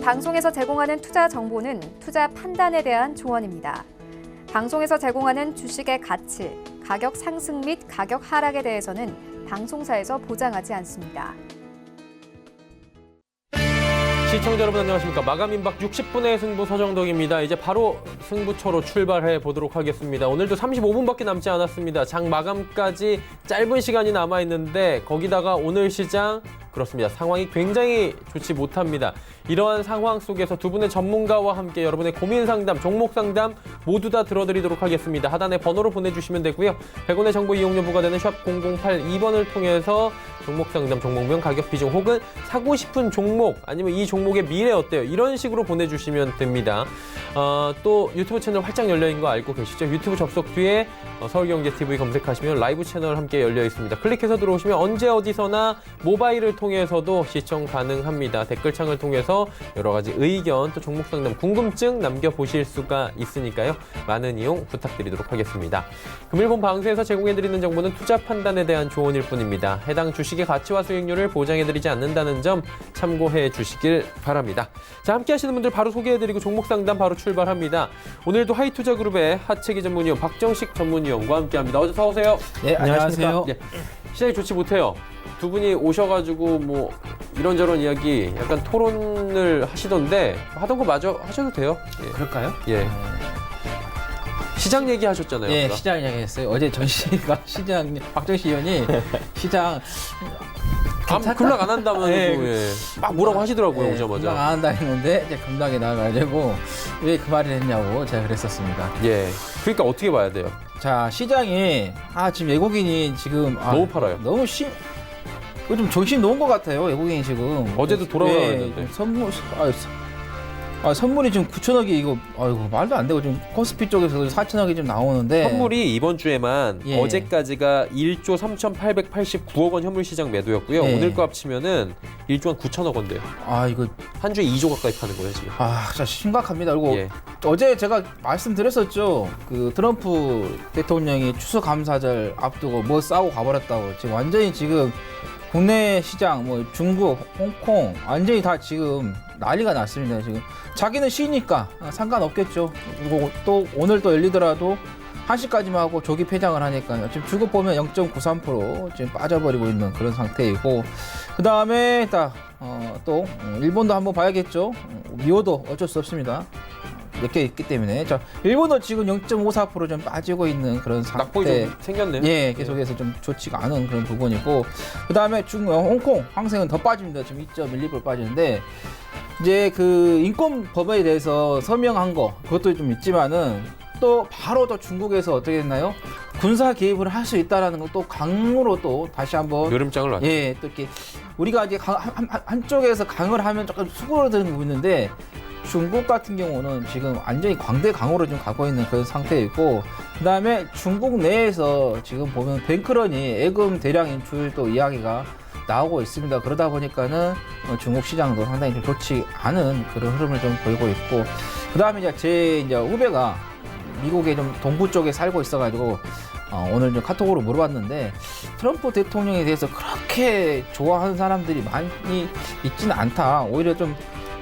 방송에서 제공하는 투자 정보는 투자 판단에 대한 조언입니다. 방송에서 제공하는 주식의 가치, 가격 상승 및 가격 하락에 대해서는 방송사에서 보장하지 않습니다. 시청자 여러분 안녕하십니까. 마감 임박 60분의 승부 서정덕입니다. 이제 바로 승부처로 출발해 보도록 하겠습니다. 오늘도 35분밖에 남지 않았습니다. 장 마감까지 짧은 시간이 남아 있는데 거기다가 오늘 시장 그렇습니다. 상황이 굉장히 좋지 못합니다. 이러한 상황 속에서 두 분의 전문가와 함께 여러분의 고민 상담, 종목 상담 모두 다 들어드리도록 하겠습니다. 하단에 번호로 보내주시면 되고요. 100원의 정보 이용료 부과되는 샵 0082번을 통해서 종목 상담, 종목명, 가격 비중 혹은 사고 싶은 종목 아니면 이 종목의 미래 어때요? 이런 식으로 보내주시면 됩니다. 또 유튜브 채널 활짝 열려있는 거 알고 계시죠? 유튜브 접속 뒤에 서울경제TV 검색하시면 라이브 채널 함께 열려 있습니다. 클릭해서 들어오시면 언제 어디서나 모바일을 통해서도 시청 가능합니다. 댓글창을 통해서 여러 가지 의견 또 종목 상담 궁금증 남겨보실 수가 있으니까요. 많은 이용 부탁드리도록 하겠습니다. 금일본 방송에서 제공해드리는 정보는 투자 판단에 대한 조언일 뿐입니다. 해당 주식의 가치와 수익률을 보장해드리지 않는다는 점 참고해 주시길 바랍니다. 자, 함께 하시는 분들 바로 소개해드리고 종목 상담 바로 출발합니다. 오늘도 하이투자그룹의 하채기 전문위원 박정식 전문위원과 함께합니다. 어서 오세요. 네, 안녕하세요. 네, 시장이 좋지 못해요. 두 분이 오셔가지고 뭐 이런저런 이야기 약간 토론을 하시던데 하던 거 마저 하셔도 돼요. 예. 그럴까요? 예. 시장 얘기하셨잖아요. 예, 아까. 시장 이야기했어요. 어제 전시가 시장 박정희 의원이 시장 급락 안 한다면 예. 예. 막 뭐라고 하시더라고요. 예, 오자마자. 금방 안 한다 했는데 이제 급락이 나가지고 왜 그 말을 했냐고 제가 그랬었습니다. 예. 그러니까 어떻게 봐야 돼요? 자, 시장이 지금 외국인이 지금 너무 팔아요. 너무 좀 정신 놓은 것 같아요. 외국인이 지금 어제도 돌아오라고 했는데. 선물이 지금 9천억이 이거 아이고 말도 안 되고 지금 코스피 쪽에서도 4천억이 좀 나오는데 현물이 이번 주에만 예. 어제까지가 1조 3,889억 원 현물 시장 매도였고요. 예. 오늘 거 합치면은 1조 한 9천억 원대요. 이거 한 주에 2조 가까이 파는 거예요, 지금. 진짜 심각합니다. 그리고 예. 어제 제가 말씀드렸었죠. 그 트럼프 대통령이 추수감사절 앞두고 뭐 싸우고 가버렸다고. 지금 완전히 지금 국내 시장, 뭐 중국, 홍콩 완전히 다 지금 난리가 났습니다. 지금 자기는 쉬니까 상관없겠죠. 그리고 또 오늘 또 열리더라도 1시까지만 하고 조기 폐장을 하니까요. 지금 주고 보면 0.93% 지금 빠져버리고 있는 그런 상태이고, 그 다음에 또 일본도 한번 봐야겠죠. 미호도 어쩔 수 없습니다. 몇 개 있기 때문에. 자, 일본도 지금 0.54% 좀 빠지고 있는 그런 상태. 낙폭이 좀 생겼네요. 예, 계속해서 좀 좋지가 않은 그런 부분이고, 그 다음에 홍콩 황생은 더 빠집니다. 지금 2.12% 빠지는데, 이제 그 인권법에 대해서 서명한 거, 그것도 좀 있지만은, 또 바로 또 중국에서 어떻게 했나요? 군사 개입을 할 수 있다라는 거 또 강으로 또 다시 한번 여름장을 놨죠. 예, 또 이렇게 우리가 이제 한쪽에서 강을 하면 조금 수그러드는 부분이 있는데 중국 같은 경우는 지금 완전히 광대 강으로 좀 가고 있는 그런 상태이고, 그 다음에 중국 내에서 지금 보면 뱅크런이 예금 대량 인출 또 이야기가 나오고 있습니다. 그러다 보니까는 중국 시장도 상당히 좀 좋지 않은 그런 흐름을 좀 보이고 있고, 그 다음에 제 후배가 미국의 좀 동부 쪽에 살고 있어가지고 오늘 좀 카톡으로 물어봤는데 트럼프 대통령에 대해서 그렇게 좋아하는 사람들이 많이 있지는 않다. 오히려 좀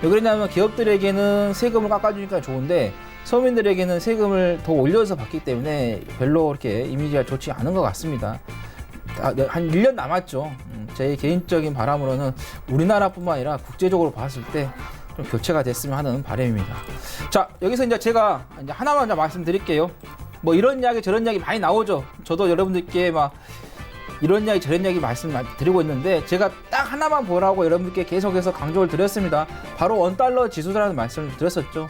왜 그러냐면 기업들에게는 세금을 깎아주니까 좋은데 서민들에게는 세금을 더 올려서 받기 때문에 별로 그렇게 이미지가 좋지 않은 것 같습니다. 한 1년 남았죠. 제 개인적인 바람으로는 우리나라뿐만 아니라 국제적으로 봤을 때 좀 교체가 됐으면 하는 바람입니다. 자, 여기서 이제 제가 이제 하나만 말씀드릴게요. 뭐 이런 이야기 저런 이야기 많이 나오죠. 저도 여러분들께 막 이런 이야기 저런 이야기 말씀드리고 있는데 제가 딱 하나만 보라고 여러분들께 계속해서 강조를 드렸습니다. 바로 원달러 지수라는 말씀을 드렸었죠.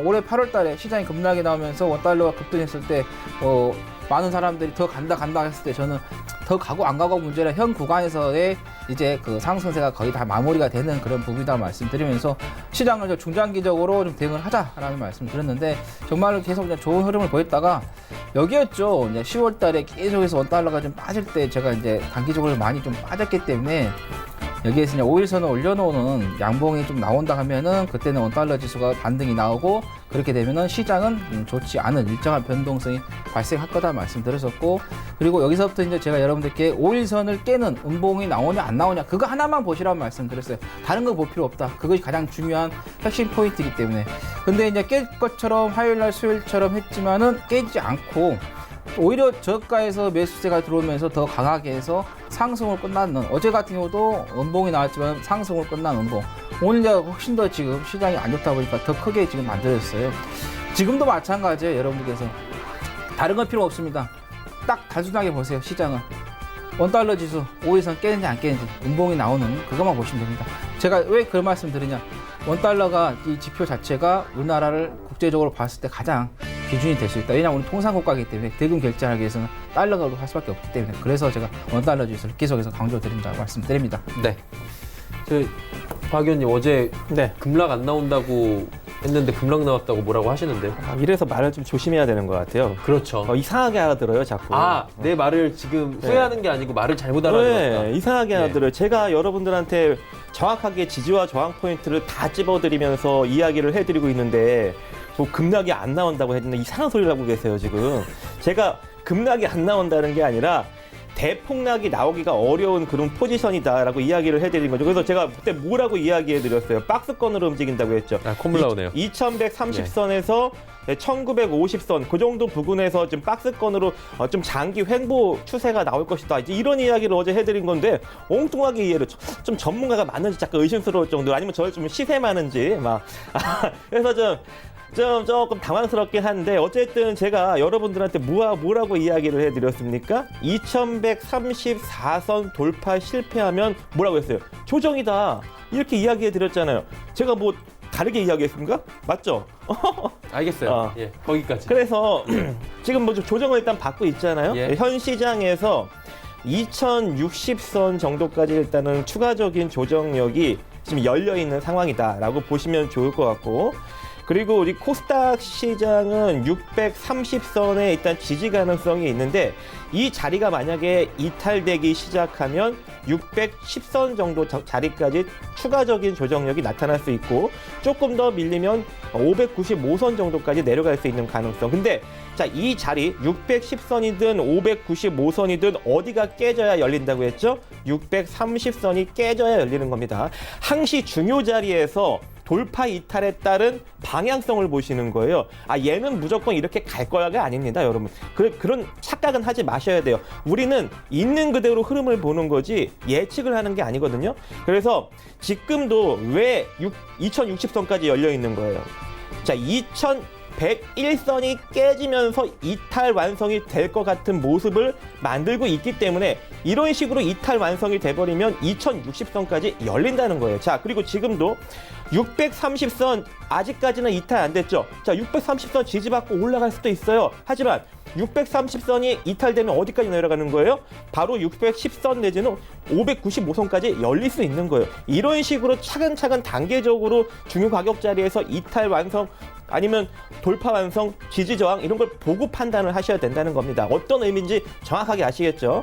올해 8월 달에 시장이 급락이 나오면서 원달러가 급등했을 때 많은 사람들이 더 간다 했을 때 저는 더 가고 안 가고 문제라 현 구간에서의 이제 그 상승세가 거의 다 마무리가 되는 그런 부분이다 말씀드리면서 시장을 좀 중장기적으로 좀 대응을 하자라는 말씀 드렸는데 정말로 계속 좋은 흐름을 보였다가 여기였죠. 이제 10월 달에 계속해서 원달러가 좀 빠질 때 제가 이제 단기적으로 많이 좀 빠졌기 때문에 여기에서 이제 5일선을 올려놓는 양봉이 좀 나온다 하면은 그때는 원달러 지수가 반등이 나오고 그렇게 되면은 시장은 좋지 않은 일정한 변동성이 발생할 거다 말씀드렸었고 그리고 여기서부터 이제 제가 여러분들께 5일선을 깨는 음봉이 나오냐 안 나오냐 그거 하나만 보시라고 말씀드렸어요. 다른 거 볼 필요 없다. 그것이 가장 중요한 핵심 포인트이기 때문에. 근데 이제 깰 것처럼 화요일날 수요일처럼 했지만은 깨지 않고 오히려 저가에서 매수세가 들어오면서 더 강하게 해서 상승을 끝났는 어제 같은 경우도 음봉이 나왔지만 상승을 끝난 음봉 오늘 내가 훨씬 더 지금 시장이 안 좋다 보니까 더 크게 지금 만들어졌어요. 지금도 마찬가지예요. 여러분들께서 다른 건 필요 없습니다. 딱 단순하게 보세요. 시장은 원달러 지수 5일선 깨는지 안 깨는지 음봉이 나오는 그것만 보시면 됩니다. 제가 왜 그 말씀 드리냐 원달러가 이 지표 자체가 우리나라를 국제적으로 봤을 때 가장 기준이 될 수 있다. 왜냐하면 우리 통상국가이기 때문에 대금 결제하기 위해서는 달러가 할 수밖에 없기 때문에 그래서 제가 원달러 지수를 계속해서 강조드린다고 말씀드립니다. 네. 박 의원님 어제 급락 안 나온다고 했는데 급락 나왔다고 뭐라고 하시는데요? 이래서 말을 좀 조심해야 되는 것 같아요. 그렇죠. 이상하게 알아들어요, 자꾸. 내 말을 지금 후회하는 게 아니고 말을 잘못 알아들었다. 이상하게 알아들어요. 제가 여러분들한테 정확하게 지지와 저항 포인트를 다 찝어드리면서 이야기를 해드리고 있는데 뭐 급락이 안 나온다고 했는데 이상한 소리를 하고 계세요, 지금. 제가 급락이 안 나온다는 게 아니라 대폭락이 나오기가 어려운 그런 포지션이다라고 이야기를 해드린 거죠. 그래서 제가 그때 뭐라고 이야기해드렸어요. 박스권으로 움직인다고 했죠. 콧물 나오네요. 2130선에서 1950선 그 정도 부근에서 좀 박스권으로 좀 장기 횡보 추세가 나올 것이다. 이제 이런 이야기를 어제 해드린 건데 엉뚱하게 이해를 좀 전문가가 맞는지 잠깐 의심스러울 정도 아니면 저를 좀 시샘하는지 막 그래서 조금 당황스럽긴 한데 어쨌든 제가 여러분들한테 뭐라고 이야기를 해드렸습니까? 2134선 돌파 실패하면 뭐라고 했어요? 조정이다 이렇게 이야기해드렸잖아요. 제가 뭐 다르게 이야기했습니까? 맞죠? 알겠어요. 거기까지. 그래서 지금 뭐 조정을 일단 받고 있잖아요. 현 시장에서 2060선 정도까지 일단은 추가적인 조정력이 지금 열려있는 상황이다라고 보시면 좋을 것 같고 그리고 우리 코스닥 시장은 630선에 일단 지지 가능성이 있는데 이 자리가 만약에 이탈되기 시작하면 610선 정도 자리까지 추가적인 조정력이 나타날 수 있고 조금 더 밀리면 595선 정도까지 내려갈 수 있는 가능성. 근데 자, 이 자리 610선이든 595선이든 어디가 깨져야 열린다고 했죠? 630선이 깨져야 열리는 겁니다. 항시 중요 자리에서 돌파 이탈에 따른 방향성을 보시는 거예요. 얘는 무조건 이렇게 갈 거야가 아닙니다, 여러분. 그런 착각은 하지 마셔야 돼요. 우리는 있는 그대로 흐름을 보는 거지 예측을 하는 게 아니거든요. 그래서 지금도 왜 2060선까지 열려 있는 거예요. 자, 2101선이 깨지면서 이탈 완성이 될 것 같은 모습을 만들고 있기 때문에 이런 식으로 이탈 완성이 돼버리면 2060선까지 열린다는 거예요. 자, 그리고 지금도 630선 아직까지는 이탈 안 됐죠. 자, 630선 지지받고 올라갈 수도 있어요. 하지만 630선이 이탈되면 어디까지 내려가는 거예요? 바로 610선 내지는 595선까지 열릴 수 있는 거예요. 이런 식으로 차근차근 단계적으로 중요 가격 자리에서 이탈 완성 아니면 돌파 완성, 지지 저항 이런 걸 보고 판단을 하셔야 된다는 겁니다. 어떤 의미인지 정확하게 아시겠죠?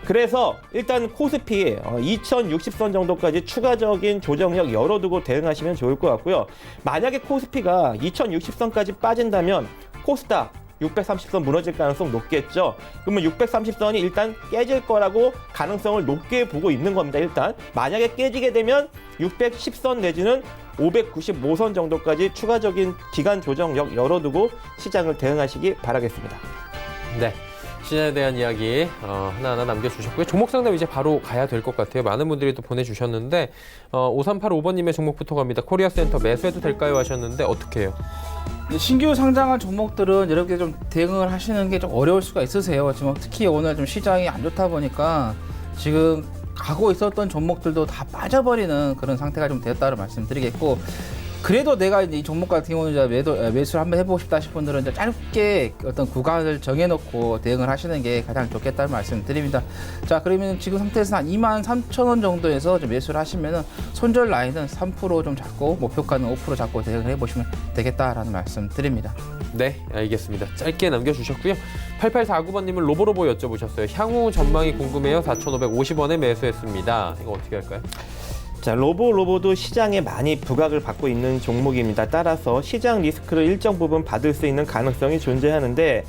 그래서 일단 코스피 2060선 정도까지 추가적인 조정력 열어두고 대응하시면 좋을 것 같고요. 만약에 코스피가 2060선까지 빠진다면 코스닥 630선 무너질 가능성 높겠죠. 그러면 630선이 일단 깨질 거라고 가능성을 높게 보고 있는 겁니다. 일단 만약에 깨지게 되면 610선 내지는 595선 정도까지 추가적인 기간 조정력 열어두고 시장을 대응하시기 바라겠습니다. 네. 시장에 대한 이야기 하나하나 남겨주셨고요. 종목 상담 이제 바로 가야 될 것 같아요. 많은 분들이 또 보내주셨는데 5385번님의 종목부터 갑니다. 코리아센터 매수해도 될까요? 하셨는데 어떻게 해요? 신규 상장한 종목들은 이렇게 좀 대응을 하시는 게 좀 어려울 수가 있으세요. 지금 특히 오늘 좀 시장이 안 좋다 보니까 지금 가고 있었던 종목들도 다 빠져버리는 그런 상태가 좀 되었다고 말씀드리겠고 그래도 내가 이제 이 종목 같은 경우는 매수를 한번 해보고 싶다 싶은 분들은 이제 짧게 어떤 구간을 정해놓고 대응을 하시는 게 가장 좋겠다는 말씀드립니다. 자, 그러면 지금 상태에서 한 23,000원 정도에서 좀 매수를 하시면은 손절 라인은 3% 좀 잡고 목표가는 5% 잡고 대응을 해보시면 되겠다라는 말씀드립니다. 네, 알겠습니다. 짧게 남겨주셨고요. 8849번님은 로보로보 여쭤보셨어요. 향후 전망이 궁금해요. 4,550원에 매수했습니다. 이거 어떻게 할까요? 자, 로보도 시장에 많이 부각을 받고 있는 종목입니다. 따라서 시장 리스크를 일정 부분 받을 수 있는 가능성이 존재하는데,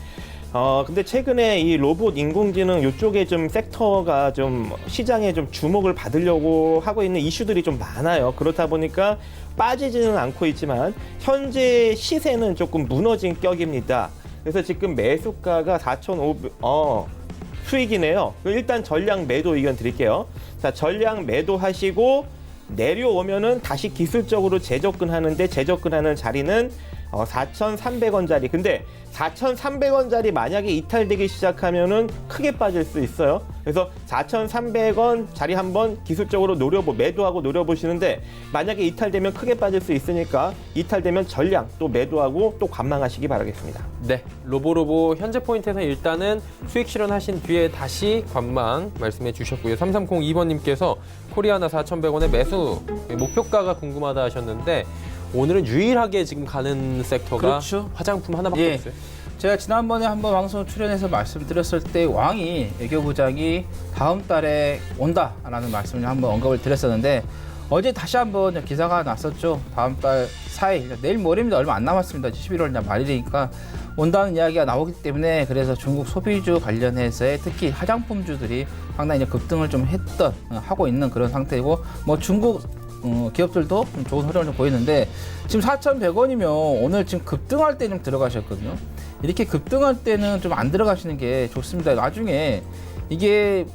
근데 최근에 이 로봇 인공지능 이쪽에 좀 섹터가 좀 시장에 좀 주목을 받으려고 하고 있는 이슈들이 좀 많아요. 그렇다 보니까 빠지지는 않고 있지만 현재 시세는 조금 무너진 격입니다. 그래서 지금 매수가가 4,500, 수익이네요. 일단 전량 매도 의견 드릴게요. 자, 전량 매도하시고 내려오면은 다시 기술적으로 재접근하는데 재접근하는 자리는 4,300원짜리. 근데 4,300원짜리 만약에 이탈되기 시작하면은 크게 빠질 수 있어요. 그래서 4,300원짜리 한번 기술적으로 매도하고 노려보시는데 만약에 이탈되면 크게 빠질 수 있으니까 이탈되면 전량 또 매도하고 또 관망하시기 바라겠습니다. 네, 로보로보 현재 포인트에서 일단은 수익 실현하신 뒤에 다시 관망 말씀해 주셨고요. 3302번님께서 코리아나 4,100원의 매수 목표가가 궁금하다 하셨는데 오늘은 유일하게 지금 가는 섹터가 그렇죠. 화장품 하나밖에 예. 없어요. 제가 지난번에 한번 방송 출연해서 말씀드렸을 때 왕이 외교부장이 다음 달에 온다라는 말씀을 한번 언급을 드렸었는데 어제 다시 한번 기사가 났었죠. 다음 달 4일, 내일 모레입니다. 얼마 안 남았습니다. 11월 말일이니까 온다는 이야기가 나오기 때문에 그래서 중국 소비주 관련해서의 특히 화장품주들이 상당히 급등을 좀 하고 있는 그런 상태이고 뭐 중국 기업들도 좀 좋은 흐름을 좀 보이는데 지금 4,100원이면 오늘 지금 급등할 때 좀 들어가셨거든요. 이렇게 급등할 때는 좀 안 들어가시는 게 좋습니다. 나중에 이게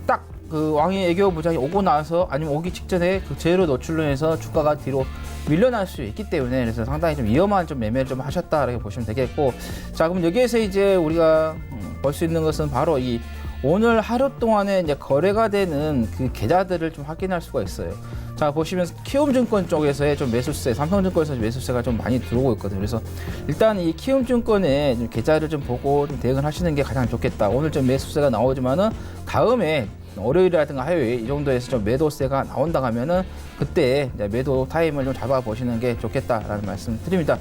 딱 그 왕의 애교 부장이 오고 나서 아니면 오기 직전에 그 제로 노출로 해서 주가가 뒤로 밀려날 수 있기 때문에 그래서 상당히 좀 위험한 좀 매매를 좀 하셨다라고 보시면 되겠고 자 그럼 여기에서 이제 우리가 볼 수 있는 것은 바로 이 오늘 하루 동안에 이제 거래가 되는 그 계좌들을 좀 확인할 수가 있어요. 자 보시면 키움증권 쪽에서의 좀 매수세, 삼성증권에서 매수세가 좀 많이 들어오고 있거든요. 그래서 일단 이 키움증권의 좀 계좌를 좀 보고 좀 대응을 하시는 게 가장 좋겠다. 오늘 좀 매수세가 나오지만은 다음에 월요일이라든가 화요일 이 정도에서 좀 매도세가 나온다 하면은 그때 이제 매도 타임을 좀 잡아 보시는 게 좋겠다라는 말씀 드립니다.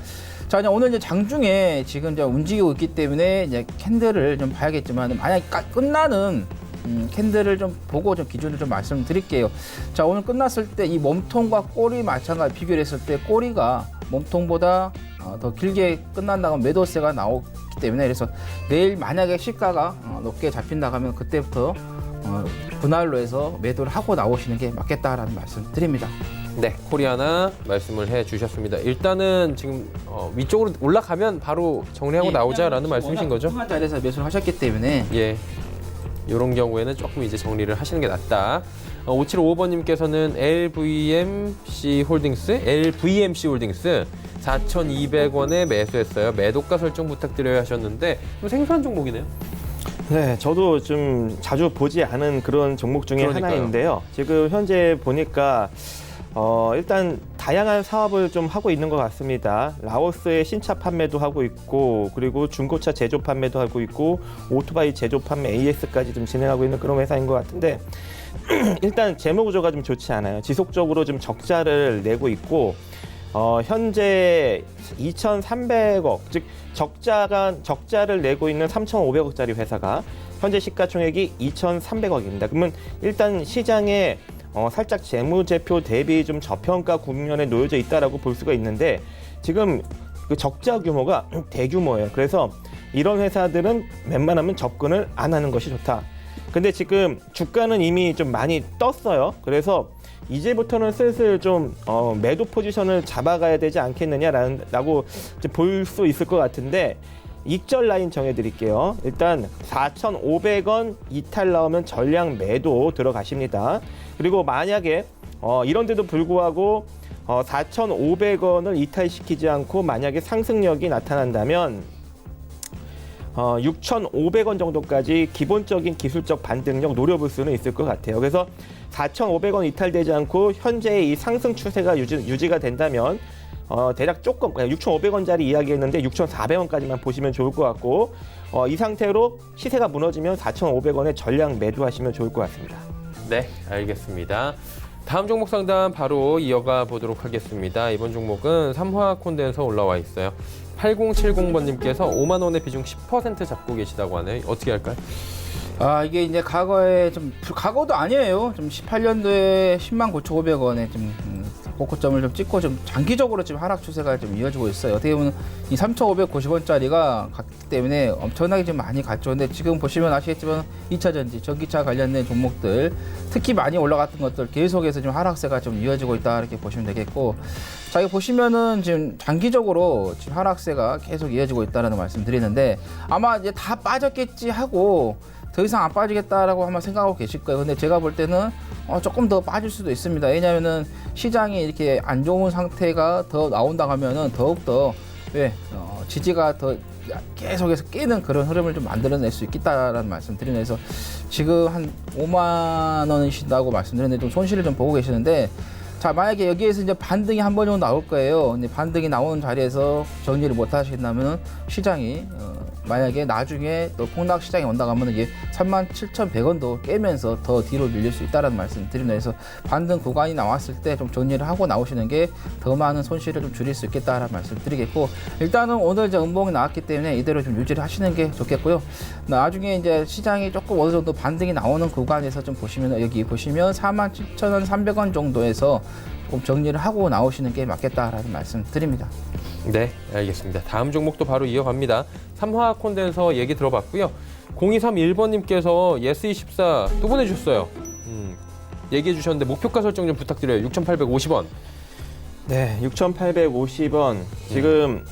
자, 이제 오늘 이제 장중에 지금 이제 움직이고 있기 때문에 이제 캔들을 좀 봐야겠지만 만약 끝나는 캔들을 좀 보고 좀 기준을 좀 말씀드릴게요. 자, 오늘 끝났을 때 이 몸통과 꼬리 마찬가지 비교를 했을 때 꼬리가 몸통보다 더 길게 끝난다면 매도세가 나오기 때문에 그래서 내일 만약에 시가가 높게 잡힌다 하면 그때부터 분할로 해서 매도를 하고 나오시는 게 맞겠다라는 말씀 드립니다. 네, 코리아나 말씀을 해 주셨습니다. 일단은 지금 위쪽으로 올라가면 바로 정리하고 나오자라는 말씀이신 거죠? 중간 자리에서 매수를 하셨기 때문에 예. 이런 경우에는 조금 이제 정리를 하시는 게 낫다. 5755번님께서는 LVMC 홀딩스 4,200원에 매수했어요. 매도가 설정 부탁드려야 하셨는데 좀 생소한 종목이네요. 네, 저도 좀 자주 보지 않은 그런 종목 중에 그러니까요. 하나인데요. 지금 현재 보니까 일단 다양한 사업을 좀 하고 있는 것 같습니다. 라오스의 신차 판매도 하고 있고 그리고 중고차 제조 판매도 하고 있고 오토바이 제조 판매 AS까지 좀 진행하고 있는 그런 회사인 것 같은데 일단 재무 구조가 좀 좋지 않아요. 지속적으로 좀 적자를 내고 있고 현재 2,300억, 즉 적자를 내고 있는 3,500억짜리 회사가 현재 시가총액이 2,300억입니다. 그러면 일단 시장에 살짝 재무제표 대비 좀 저평가 국면에 놓여져 있다라고 볼 수가 있는데 지금 그 적자 규모가 대규모예요. 그래서 이런 회사들은 웬만하면 접근을 안 하는 것이 좋다. 근데 지금 주가는 이미 좀 많이 떴어요. 그래서 이제부터는 슬슬 좀 매도 포지션을 잡아가야 되지 않겠느냐라고 볼 수 있을 것 같은데 익절 라인 정해드릴게요. 일단 4,500원 이탈 나오면 전량 매도 들어가십니다. 그리고 만약에 이런데도 불구하고 4,500원을 이탈시키지 않고 만약에 상승력이 나타난다면 6,500원 정도까지 기본적인 기술적 반등력 노려볼 수는 있을 것 같아요. 그래서 4,500원 이탈되지 않고 현재의 이 상승 추세가 유지가 된다면 대략 조금 6,500원짜리 이야기했는데 6,400원까지만 보시면 좋을 것 같고 이 상태로 시세가 무너지면 4,500원에 전량 매도하시면 좋을 것 같습니다. 네, 알겠습니다. 다음 종목 상담 바로 이어가 보도록 하겠습니다. 이번 종목은 삼화 콘덴서 올라와 있어요. 8070번님께서 5만 원의 비중 10% 잡고 계시다고 하네요. 어떻게 할까요? 이게 이제 과거에 과거도 아니에요. 좀 18년도에 10만 9,500원에 좀 고점을 좀 찍고 좀 장기적으로 지금 하락 추세가 좀 이어지고 있어요. 어떻게 보면 이 3,590원짜리가 갔기 때문에 엄청나게 좀 많이 갔죠. 근데 지금 보시면 아시겠지만 2차 전지, 전기차 관련된 종목들 특히 많이 올라갔던 것들 계속해서 지금 하락세가 좀 이어지고 있다 이렇게 보시면 되겠고, 자, 이거 보시면은 지금 장기적으로 지금 하락세가 계속 이어지고 있다는 말씀 드리는데, 아마 이제 다 빠졌겠지 하고 더 이상 안 빠지겠다라고 아마 생각하고 계실 거예요. 근데 제가 볼 때는 조금 더 빠질 수도 있습니다. 왜냐하면은 시장이 이렇게 안 좋은 상태가 더 나온다 하면은 더욱더 지지가 더 계속해서 깨는 그런 흐름을 좀 만들어낼 수 있겠다라는 말씀 드리면서, 지금 한 5만 원이신다고 말씀드렸는데 좀 손실을 좀 보고 계시는데, 자, 만약에 여기에서 이제 반등이 한 번 정도 나올 거예요. 근데 반등이 나오는 자리에서 정리를 못 하신다면 시장이 만약에 나중에 또 폭락 시장이 온다 하면 이게 37,100원도 깨면서 더 뒤로 밀릴 수 있다는 말씀 드리면서, 반등 구간이 나왔을 때 좀 정리를 하고 나오시는 게 더 많은 손실을 좀 줄일 수 있겠다라는 말씀 드리겠고, 일단은 오늘 이제 음봉이 나왔기 때문에 이대로 좀 유지를 하시는 게 좋겠고요. 나중에 이제 시장이 조금 어느 정도 반등이 나오는 구간에서 좀 보시면, 여기 보시면 47,300원 정도에서 조금 정리를 하고 나오시는 게 맞겠다라는 말씀 드립니다. 네, 알겠습니다. 다음 종목도 바로 이어갑니다. 삼화 콘덴서 얘기 들어봤고요. 0231번님께서 예스24 또 보내주셨어요. 얘기해 주셨는데 목표가 설정 좀 부탁드려요. 6,850원. 네, 6,850원. 지금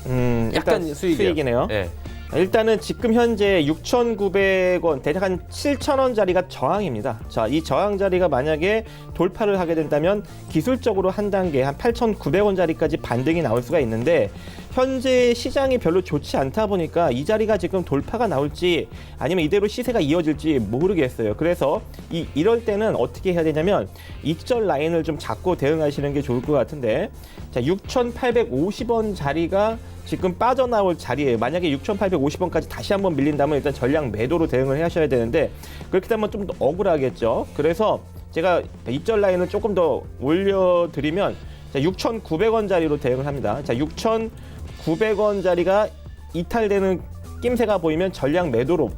약간 일단 수익이네요. 네. 일단은 지금 현재 6,900원, 대략 한 7,000원짜리가 저항입니다. 자, 이 저항 자리가 만약에 돌파를 하게 된다면 기술적으로 한 단계, 한 8,900원짜리까지 반등이 나올 수가 있는데, 현재 시장이 별로 좋지 않다 보니까 이 자리가 지금 돌파가 나올지 아니면 이대로 시세가 이어질지 모르겠어요. 그래서 이럴 때는 어떻게 해야 되냐면 익절 라인을 좀 잡고 대응하시는 게 좋을 것 같은데, 자, 6,850원 자리가 지금 빠져나올 자리에 만약에 6,850원까지 다시 한번 밀린다면 일단 전량 매도로 대응을 하셔야 되는데, 그렇게 되면 좀 더 억울하겠죠. 그래서 제가 익절 라인을 조금 더 올려드리면 6,900원짜리로 대응을 합니다. 자, 6,900원짜리가 이탈되는 낌새가 보이면 전량 매도로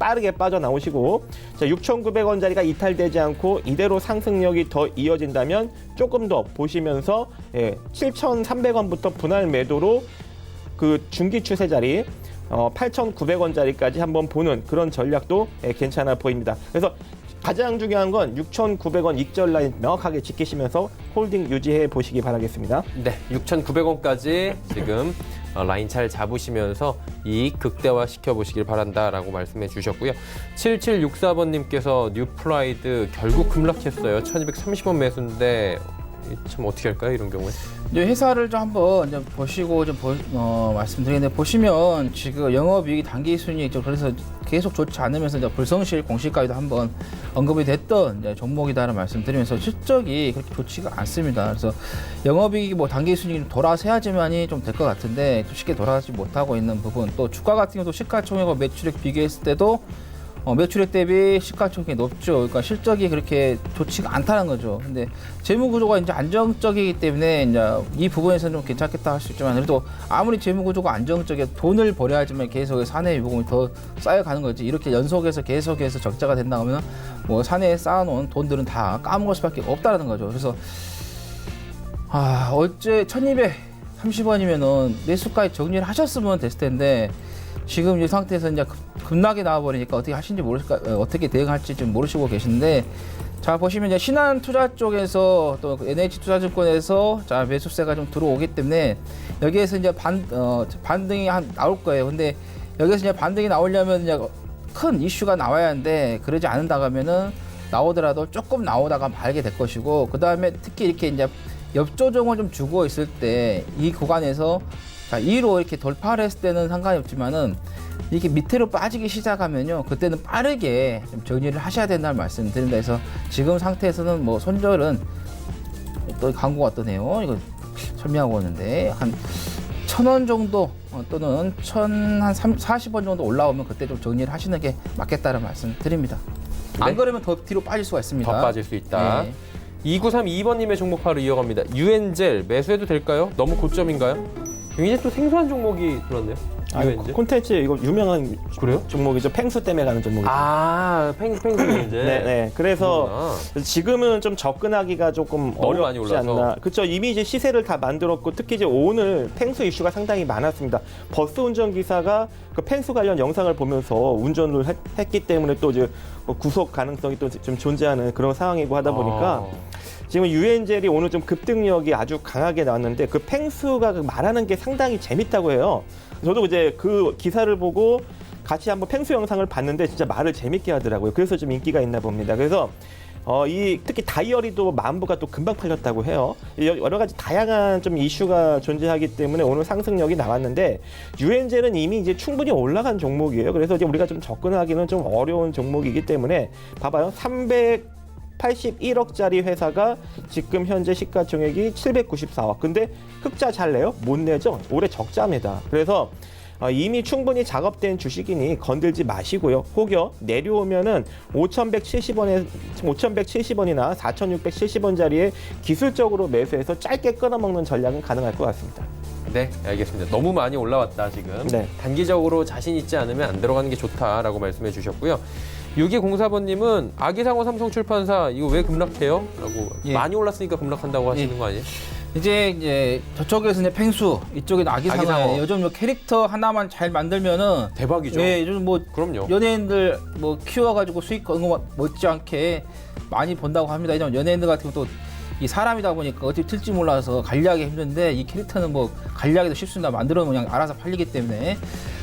빠르게 빠져나오시고, 자, 6,900원짜리가 이탈되지 않고 이대로 상승력이 더 이어진다면 조금 더 보시면서 7,300원부터 분할 매도로 그 중기 추세 자리 8,900원짜리까지 한번 보는 그런 전략도 괜찮아 보입니다. 그래서 가장 중요한 건 6,900원 익절 라인 명확하게 지키시면서 홀딩 유지해 보시기 바라겠습니다. 네, 6,900원까지 지금 라인 잘 잡으시면서 이익 극대화 시켜보시길 바란다라고 말씀해 주셨고요. 7764번님께서 뉴프라이드 결국 급락했어요. 1,230원 매수인데 참 어떻게 할까요, 이런 경우에? 이제 회사를 좀 한번 좀 보시고 좀 말씀드리는데, 보시면 지금 영업이익이 단기 순이익 좀 그래서 계속 좋지 않으면서 이제 불성실 공시가에도 한번 언급이 됐던 이제 종목이다라는 말씀드리면서 실적이 그렇게 좋지가 않습니다. 그래서 영업이익이 뭐 단기 순이익이 돌아서야지만이 좀 될 것 같은데 좀 쉽게 돌아가지 못하고 있는 부분, 또 주가 같은 경우도 시가총액과 매출액 비교했을 때도 매출액 대비 시가총액이 높죠. 그러니까 실적이 그렇게 좋지가 않다는 거죠. 근데 재무 구조가 이제 안정적이기 때문에 이제 이 부분에서는 좀 괜찮겠다 할 수 있지만, 그래도 아무리 재무 구조가 안정적이어 돈을 벌여야지만 계속 사내 요금이 더 쌓여가는 거지. 이렇게 연속해서 계속해서 적자가 된다 하면 뭐 사내에 쌓아놓은 돈들은 다 까먹을 수밖에 없다는 거죠. 그래서 어째 1,230원이면은 매수가에 정리를 하셨으면 됐을 텐데, 지금 이 상태에서 이제 급락이 나와버리니까 어떻게 하시는지 어떻게 대응할지 좀 모르시고 계신데, 자, 보시면 이제 신한투자 쪽에서 또 NH투자증권에서 자, 매수세가 좀 들어오기 때문에 여기에서 이제 반등이 나올 거예요. 근데 여기에서 이제 반등이 나오려면 이제 큰 이슈가 나와야 하는데, 그러지 않는다 하면은 나오더라도 조금 나오다가 말게 될 것이고, 그 다음에 특히 이렇게 이제 옆조정을 좀 주고 있을 때 이 구간에서 자, 2로 이렇게 돌파를 했을 때는 상관이 없지만은 이렇게 밑으로 빠지기 시작하면요, 그때는 빠르게 좀 정리를 하셔야 된다는 말씀 드립니다. 그래서 지금 상태에서는 뭐 손절은 또 광고가 뜨네요. 이거 설명하고 오는데 한 1,000원 정도 또는 1,040원 정도 올라오면 그때 좀 정리를 하시는 게 맞겠다는 말씀 드립니다. 네? 안 그러면 더 뒤로 빠질 수가 있습니다. 더 빠질 수 있다. 네. 2932번님의 종목 바로 이어갑니다. 유엔젤 매수해도 될까요? 너무 고점인가요? 굉장히 또 생소한 종목이 들었네요. 유엔제? 콘텐츠 이거 유명한 그래요? 종목이죠. 펭수 때문에 가는 종목이죠. 팽수 이제. 네. 그래서 그렇구나. 지금은 좀 접근하기가 조금 너무 많이 어렵지 올라서. 않나. 그렇죠. 이미 이제 시세를 다 만들었고 특히 이제 오늘 펭수 이슈가 상당히 많았습니다. 버스 운전 기사가 그 펭수 관련 영상을 보면서 운전을 했기 때문에 또 이제 구속 가능성이 또 좀 존재하는 그런 상황이고 하다 보니까 지금 유엔젤이 오늘 좀 급등력이 아주 강하게 나왔는데 그 펭수가 말하는 게 상당히 재밌다고 해요. 저도 이제 그 기사를 보고 같이 한번 펭수 영상을 봤는데 진짜 말을 재밌게 하더라고요. 그래서 좀 인기가 있나 봅니다. 그래서 특히 다이어리도 만부가 또 금방 팔렸다고 해요. 여러 가지 다양한 좀 이슈가 존재하기 때문에 오늘 상승력이 나왔는데 유엔젤은 이미 이제 충분히 올라간 종목이에요. 그래서 이제 우리가 좀 접근하기는 좀 어려운 종목이기 때문에 봐봐요. 381억짜리 회사가 지금 현재 시가총액이 794억. 근데 흑자 잘 내요? 못 내죠? 올해 적자입니다. 그래서 이미 충분히 작업된 주식이니 건들지 마시고요. 혹여 내려오면은 5,170원이나 4,670원짜리에 기술적으로 매수해서 짧게 끊어먹는 전략은 가능할 것 같습니다. 네, 알겠습니다. 너무 많이 올라왔다 지금. 네. 단기적으로 자신 있지 않으면 안 들어가는 게 좋다라고 말씀해 주셨고요. 6204번님은 아기상어 삼성출판사 이거 왜 급락해요? 라고 예. 많이 올랐으니까 급락한다고 하시는 거 아니에요? 이제 저쪽에서 이제 펭수, 이쪽에는 아기상어. 아기상어. 요즘 뭐 캐릭터 하나만 잘 만들면은 대박이죠. 예, 요즘 뭐 그럼요. 연예인들 뭐 키워가지고 수익 그런 거 못지않게 많이 번다고 합니다. 이런 연예인들 같은 것도 이 사람이다 보니까 어떻게 틀지 몰라서 관리하기 힘든데 이 캐릭터는 뭐 관리하기도 쉽습니다. 만들어 놓으면 그냥 알아서 팔리기 때문에.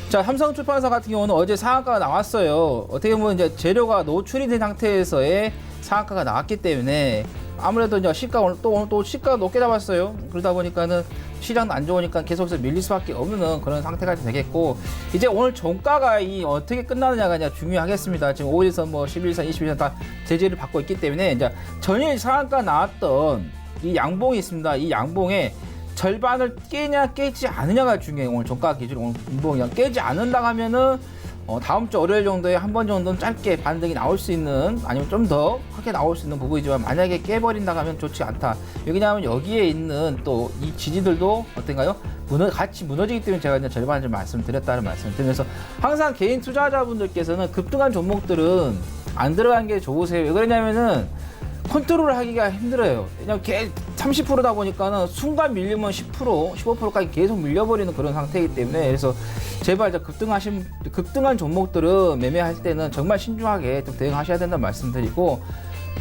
자, 삼성출판사 같은 경우는 어제 상한가가 나왔어요. 어떻게 보면 이제 재료가 노출이 된 상태에서의 상한가가 나왔기 때문에 아무래도 이제 시가 오늘 또 시가 높게 잡았어요. 그러다 보니까는 시장도 안 좋으니까 계속해서 밀릴 수밖에 없는 그런 상태가 되겠고, 이제 오늘 종가가 어떻게 끝나느냐가 이제 중요하겠습니다. 지금 5일선 뭐 11일선 21일선 다 제재를 받고 있기 때문에 이제 전일 상한가 나왔던 이 양봉이 있습니다. 이 양봉에 절반을 깨냐 깨지 않느냐가 중요해요. 오늘 종가 기준 오늘 양봉이 깨지 않는다 하면은 다음 주 월요일 정도에 한 번 정도는 짧게 반등이 나올 수 있는, 아니면 좀 더 크게 나올 수 있는 부분이지만 만약에 깨버린다 하면 좋지 않다. 왜냐하면 여기에 있는 또 이 지지들도 어떤가요? 같이 무너지기 때문에 제가 이제 절반을 좀 말씀드렸다는 말씀을 드리면서, 항상 개인 투자자분들께서는 급등한 종목들은 안 들어간 게 좋으세요. 왜 그러냐면은 컨트롤 하기가 힘들어요. 그냥 30%다 보니까는 순간 밀리면 10%, 15%까지 계속 밀려버리는 그런 상태이기 때문에, 그래서 제발 급등한 종목들은 매매할 때는 정말 신중하게 좀 대응하셔야 된다는 말씀드리고,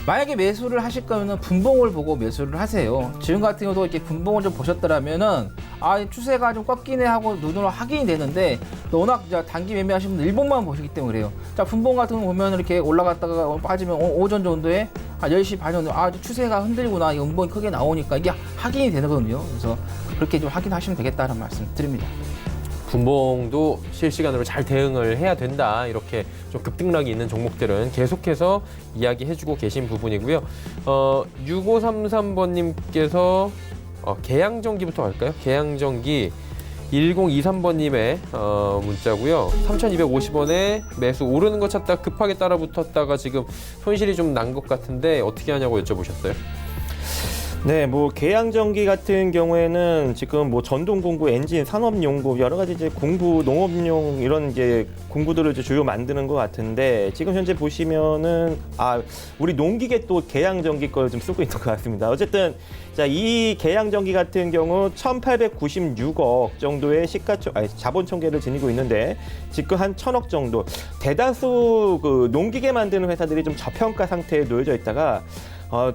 만약에 매수를 하실 거면은 분봉을 보고 매수를 하세요. 지금 같은 경우도 이렇게 분봉을 좀 보셨더라면은 추세가 좀 꺾이네 하고 눈으로 확인이 되는데, 워낙 단기 매매하시는 분들 일봉만 보시기 때문에 그래요. 자, 분봉 같은 거 보면 이렇게 올라갔다가 빠지면 오전 정도에 한 10시 반 정도 추세가 흔들리구나, 연봉이 크게 나오니까 이게 확인이 되거든요. 그래서 그렇게 좀 확인하시면 되겠다는 말씀 드립니다. 분봉도 실시간으로 잘 대응을 해야 된다. 이렇게 좀 급등락이 있는 종목들은 계속해서 이야기해주고 계신 부분이고요. 6533번님께서 계양전기부터 갈까요? 계양전기 1023번님의 문자고요. 3,250원에 매수 오르는 거 찾다 급하게 따라 붙었다가 지금 손실이 좀 난 것 같은데 어떻게 하냐고 여쭤보셨어요. 네, 뭐 계양전기 같은 경우에는 지금 뭐 전동공구, 엔진, 산업용구 여러 가지 이제 공구, 농업용 이런 이제 공구들을 이제 주요 만드는 것 같은데, 지금 현재 보시면은 우리 농기계 또 계양전기 걸 좀 쓰고 있는 것 같습니다. 어쨌든 자, 이 계양전기 같은 경우 1,896억 정도의 자본 총계를 지니고 있는데 지금 한 1,000억 정도, 대다수 그 농기계 만드는 회사들이 좀 저평가 상태에 놓여져 있다가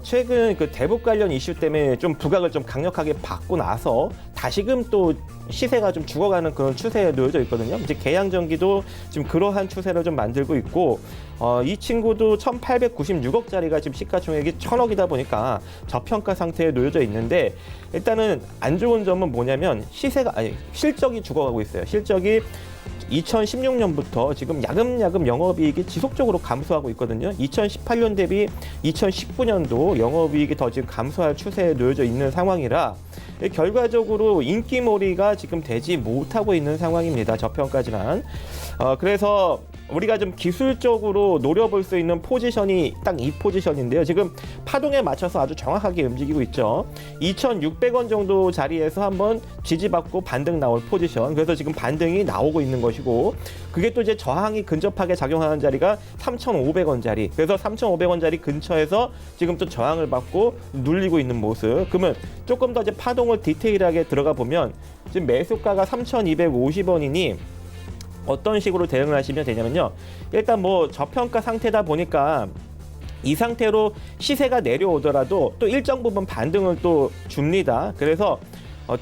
최근 그 대북 관련 이슈 때문에 좀 부각을 좀 강력하게 받고 나서 다시금 또 시세가 좀 죽어가는 그런 추세에 놓여져 있거든요. 이제 계양전기도 지금 그러한 추세를 좀 만들고 있고, 이 친구도 1,896억짜리가 지금 시가총액이 1,000억이다 보니까 저평가 상태에 놓여져 있는데, 일단은 안 좋은 점은 뭐냐면 실적이 죽어가고 있어요. 실적이 2016년부터 지금 야금야금 영업이익이 지속적으로 감소하고 있거든요. 2018년 대비 2019년도 영업이익이 더 지금 감소할 추세에 놓여져 있는 상황이라 결과적으로 인기몰이가 지금 되지 못하고 있는 상황입니다. 저평가지만. 그래서 우리가 좀 기술적으로 노려볼 수 있는 포지션이 딱 이 포지션인데요. 지금 파동에 맞춰서 아주 정확하게 움직이고 있죠. 2,600원 정도 자리에서 한번 지지받고 반등 나올 포지션. 그래서 지금 반등이 나오고 있는 것이고, 그게 또 이제 저항이 근접하게 작용하는 자리가 3,500원 자리. 그래서 3,500원 자리 근처에서 지금 또 저항을 받고 눌리고 있는 모습. 그러면 조금 더 이제 파동을 디테일하게 들어가 보면 지금 매수가가 3,250원이니 어떤 식으로 대응을 하시면 되냐면요. 일단 뭐 저평가 상태다 보니까 이 상태로 시세가 내려오더라도 또 일정 부분 반등을 또 줍니다. 그래서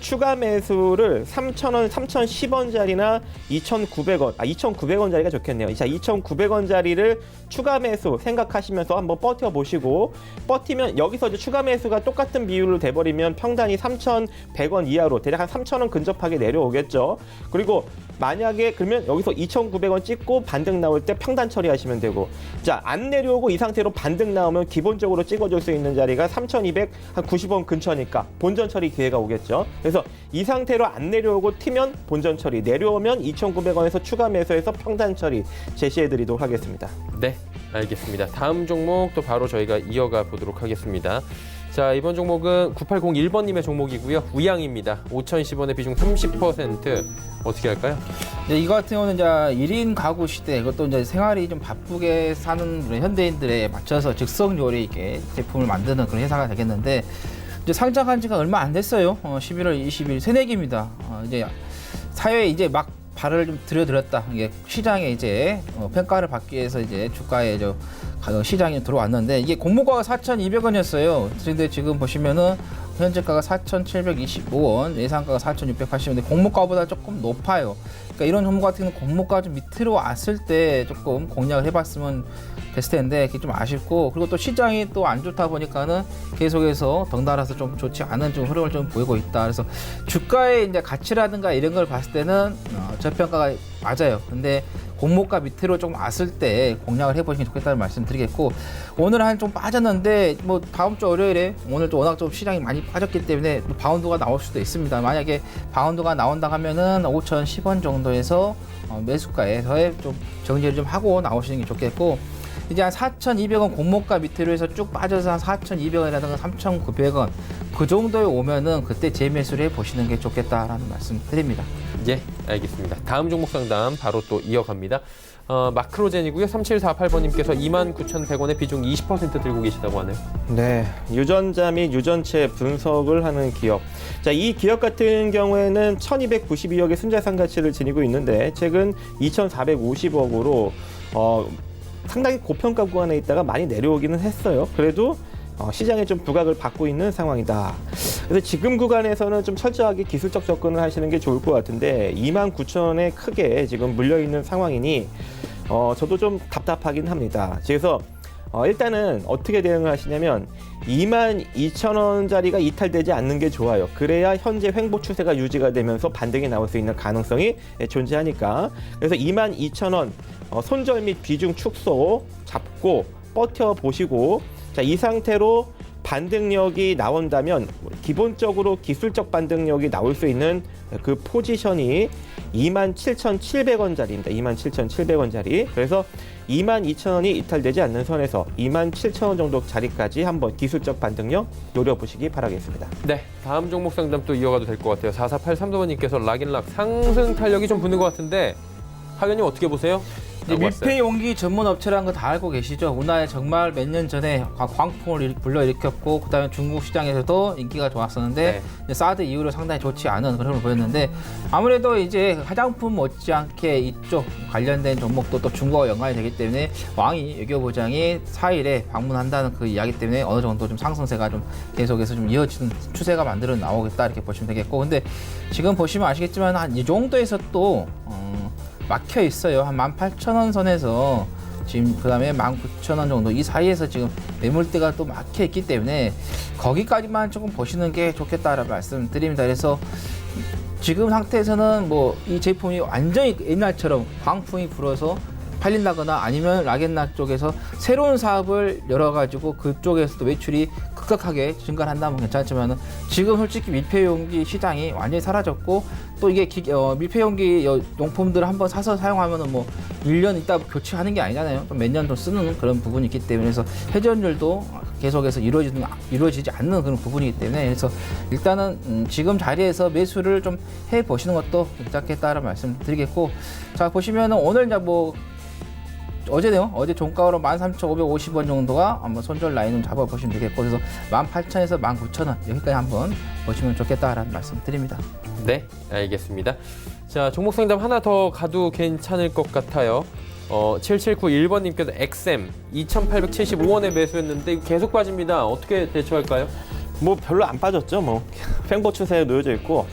추가 매수를 3,000원, 3,010원짜리나 2,900원, 2,900원짜리가 좋겠네요. 자, 2,900원짜리를 추가 매수 생각하시면서 한번 버텨보시고, 버티면 여기서 이제 추가 매수가 똑같은 비율로 돼버리면 평단이 3,100원 이하로 대략 한 3,000원 근접하게 내려오겠죠. 그리고 만약에 그러면 여기서 2,900원 찍고 반등 나올 때 평단 처리하시면 되고, 자, 안 내려오고 이 상태로 반등 나오면 기본적으로 찍어줄 수 있는 자리가 3,290원 근처니까 본전 처리 기회가 오겠죠. 그래서 이 상태로 안 내려오고 튀면 본전 처리, 내려오면 2,900원에서 추가 매수해서 평단 처리 제시해드리도록 하겠습니다. 네, 알겠습니다. 다음 종목 또 바로 저희가 이어가 보도록 하겠습니다. 자, 이번 종목은 9801번님의 종목이고요. 우양입니다. 5,010원의 비중 30%. 어떻게 할까요? 네, 이거 같은 경우는 이제 1인 가구 시대, 이것도 이제 생활이 좀 바쁘게 사는 그런 현대인들에 맞춰서 즉석 요리 있게 제품을 만드는 그런 회사가 되겠는데, 이제 상장한 지가 얼마 안 됐어요. 11월 20일 새내기입니다. 이제 사회에 이제 막 발을 좀 들여들었다. 이게 시장에 이제 평가를 받기 위해서 이제 주가에 시장에 들어왔는데, 이게 공모가가 4,200원이었어요. 그런데 지금 보시면은 현재가가 4,725원, 예상가가 4,680원인데 공모가보다 조금 높아요. 그러니까 이런 종목 같은 경우는 공모가 좀 밑으로 왔을 때 조금 공략을 해봤으면 됐을 텐데, 그게 좀 아쉽고, 그리고 또 시장이 또 안 좋다 보니까는 계속해서 덩달아서 좀 좋지 않은 좀 흐름을 좀 보이고 있다. 그래서 주가의 이제 가치라든가 이런 걸 봤을 때는 저평가가 맞아요. 근데 공모가 밑으로 좀 왔을 때 공략을 해보시는 게 좋겠다는 말씀 드리겠고, 오늘 한 좀 빠졌는데 뭐 다음 주 월요일에 오늘 또 워낙 좀 시장이 많이 빠졌기 때문에 바운드가 나올 수도 있습니다. 만약에 바운드가 나온다 하면은 5,010원 정도에서 매수가에서의 좀 정리를 좀 하고 나오시는 게 좋겠고, 이제 한 4,200원 공모가 밑으로 해서 쭉 빠져서 한 4,200원이라든가 3,900원 그 정도에 오면은 그때 재매수를 해보시는 게 좋겠다라는 말씀 드립니다. 예, 알겠습니다. 다음 종목 상담 바로 또 이어갑니다. 마크로젠이고요. 3748번님께서 29,100원의 비중 20% 들고 계시다고 하네요. 네, 유전자 및 유전체 분석을 하는 기업. 자, 이 기업 같은 경우에는 1,292억의 순자산 가치를 지니고 있는데, 최근 2,450억으로 상당히 고평가 구간에 있다가 많이 내려오기는 했어요. 그래도 시장에 좀 부각을 받고 있는 상황이다. 그래서 지금 구간에서는 좀 철저하게 기술적 접근을 하시는 게 좋을 것 같은데, 29,000원에 크게 지금 물려있는 상황이니 저도 좀 답답하긴 합니다. 그래서 일단은 어떻게 대응을 하시냐면 22,000원짜리가 이탈되지 않는 게 좋아요. 그래야 현재 횡보 추세가 유지가 되면서 반등이 나올 수 있는 가능성이 존재하니까. 그래서 22,000원 손절 및 비중 축소 잡고 버텨보시고, 자, 이 상태로 반등력이 나온다면 기본적으로 기술적 반등력이 나올 수 있는 그 포지션이 27,700원짜리입니다. 27,700원짜리. 그래서 22,000원이 이탈되지 않는 선에서 27,000원 정도 자리까지 한번 기술적 반등력 노려보시기 바라겠습니다. 네, 다음 종목 상담 또 이어가도 될 것 같아요. 4483번님께서 락인락 상승 탄력이 좀 붙는 것 같은데, 하견님 어떻게 보세요? 밀폐 용기 전문 업체라는 거 다 알고 계시죠? 우리나라에 정말 몇 년 전에 광풍을 불러일으켰고, 그다음에 중국 시장에서도 인기가 좋았었는데, 네. 사드 이후로 상당히 좋지 않은 그런 걸 보였는데, 아무래도 이제 화장품 못지않게 이쪽 관련된 종목도 또 중국과 연관이 되기 때문에 왕이 외교부장이 4일에 방문한다는 그 이야기 때문에 어느 정도 좀 상승세가 좀 계속해서 좀 이어지는 추세가 만들어 나오겠다 이렇게 보시면 되겠고, 근데 지금 보시면 아시겠지만 한 이 정도에서 또 막혀 있어요. 한 18,000원 선에서 지금 그다음에 19,000원 정도 이 사이에서 지금 매물대가 또 막혀 있기 때문에 거기까지만 조금 보시는 게 좋겠다라고 말씀드립니다. 그래서 지금 상태에서는 뭐 이 제품이 완전히 옛날처럼 광풍이 불어서 팔린다거나 아니면 락앤락 쪽에서 새로운 사업을 열어가지고 그쪽에서도 매출이 급격하게 증가를 한다면 괜찮지만은 지금 솔직히 밀폐용기 시장이 완전히 사라졌고 또 이게 밀폐용기 용품들을 한번 사서 사용하면은 뭐 1년 있다 교체하는 게 아니잖아요. 몇 년 더 쓰는 그런 부분이 있기 때문에 그래서 회전율도 계속해서 이루어지지 않는 그런 부분이기 때문에 그래서 일단은 지금 자리에서 매수를 좀 해 보시는 것도 괜찮겠다라는 말씀 드리겠고 자 보시면은 오늘 이제 뭐 어제네요. 어제 종가로 13,550원 정도가 한번 손절 라인을 잡아보시면 되겠고 그래서 18,000에서 19,000원 여기까지 한번 보시면 좋겠다라는 말씀 드립니다. 네, 알겠습니다. 자, 종목 상담 하나 더 가도 괜찮을 것 같아요. 7791번님께서 XM 2,875원에 매수했는데 이거 계속 빠집니다. 어떻게 대처할까요? 뭐 별로 안 빠졌죠. 뭐 횡보 추세에 놓여져 있고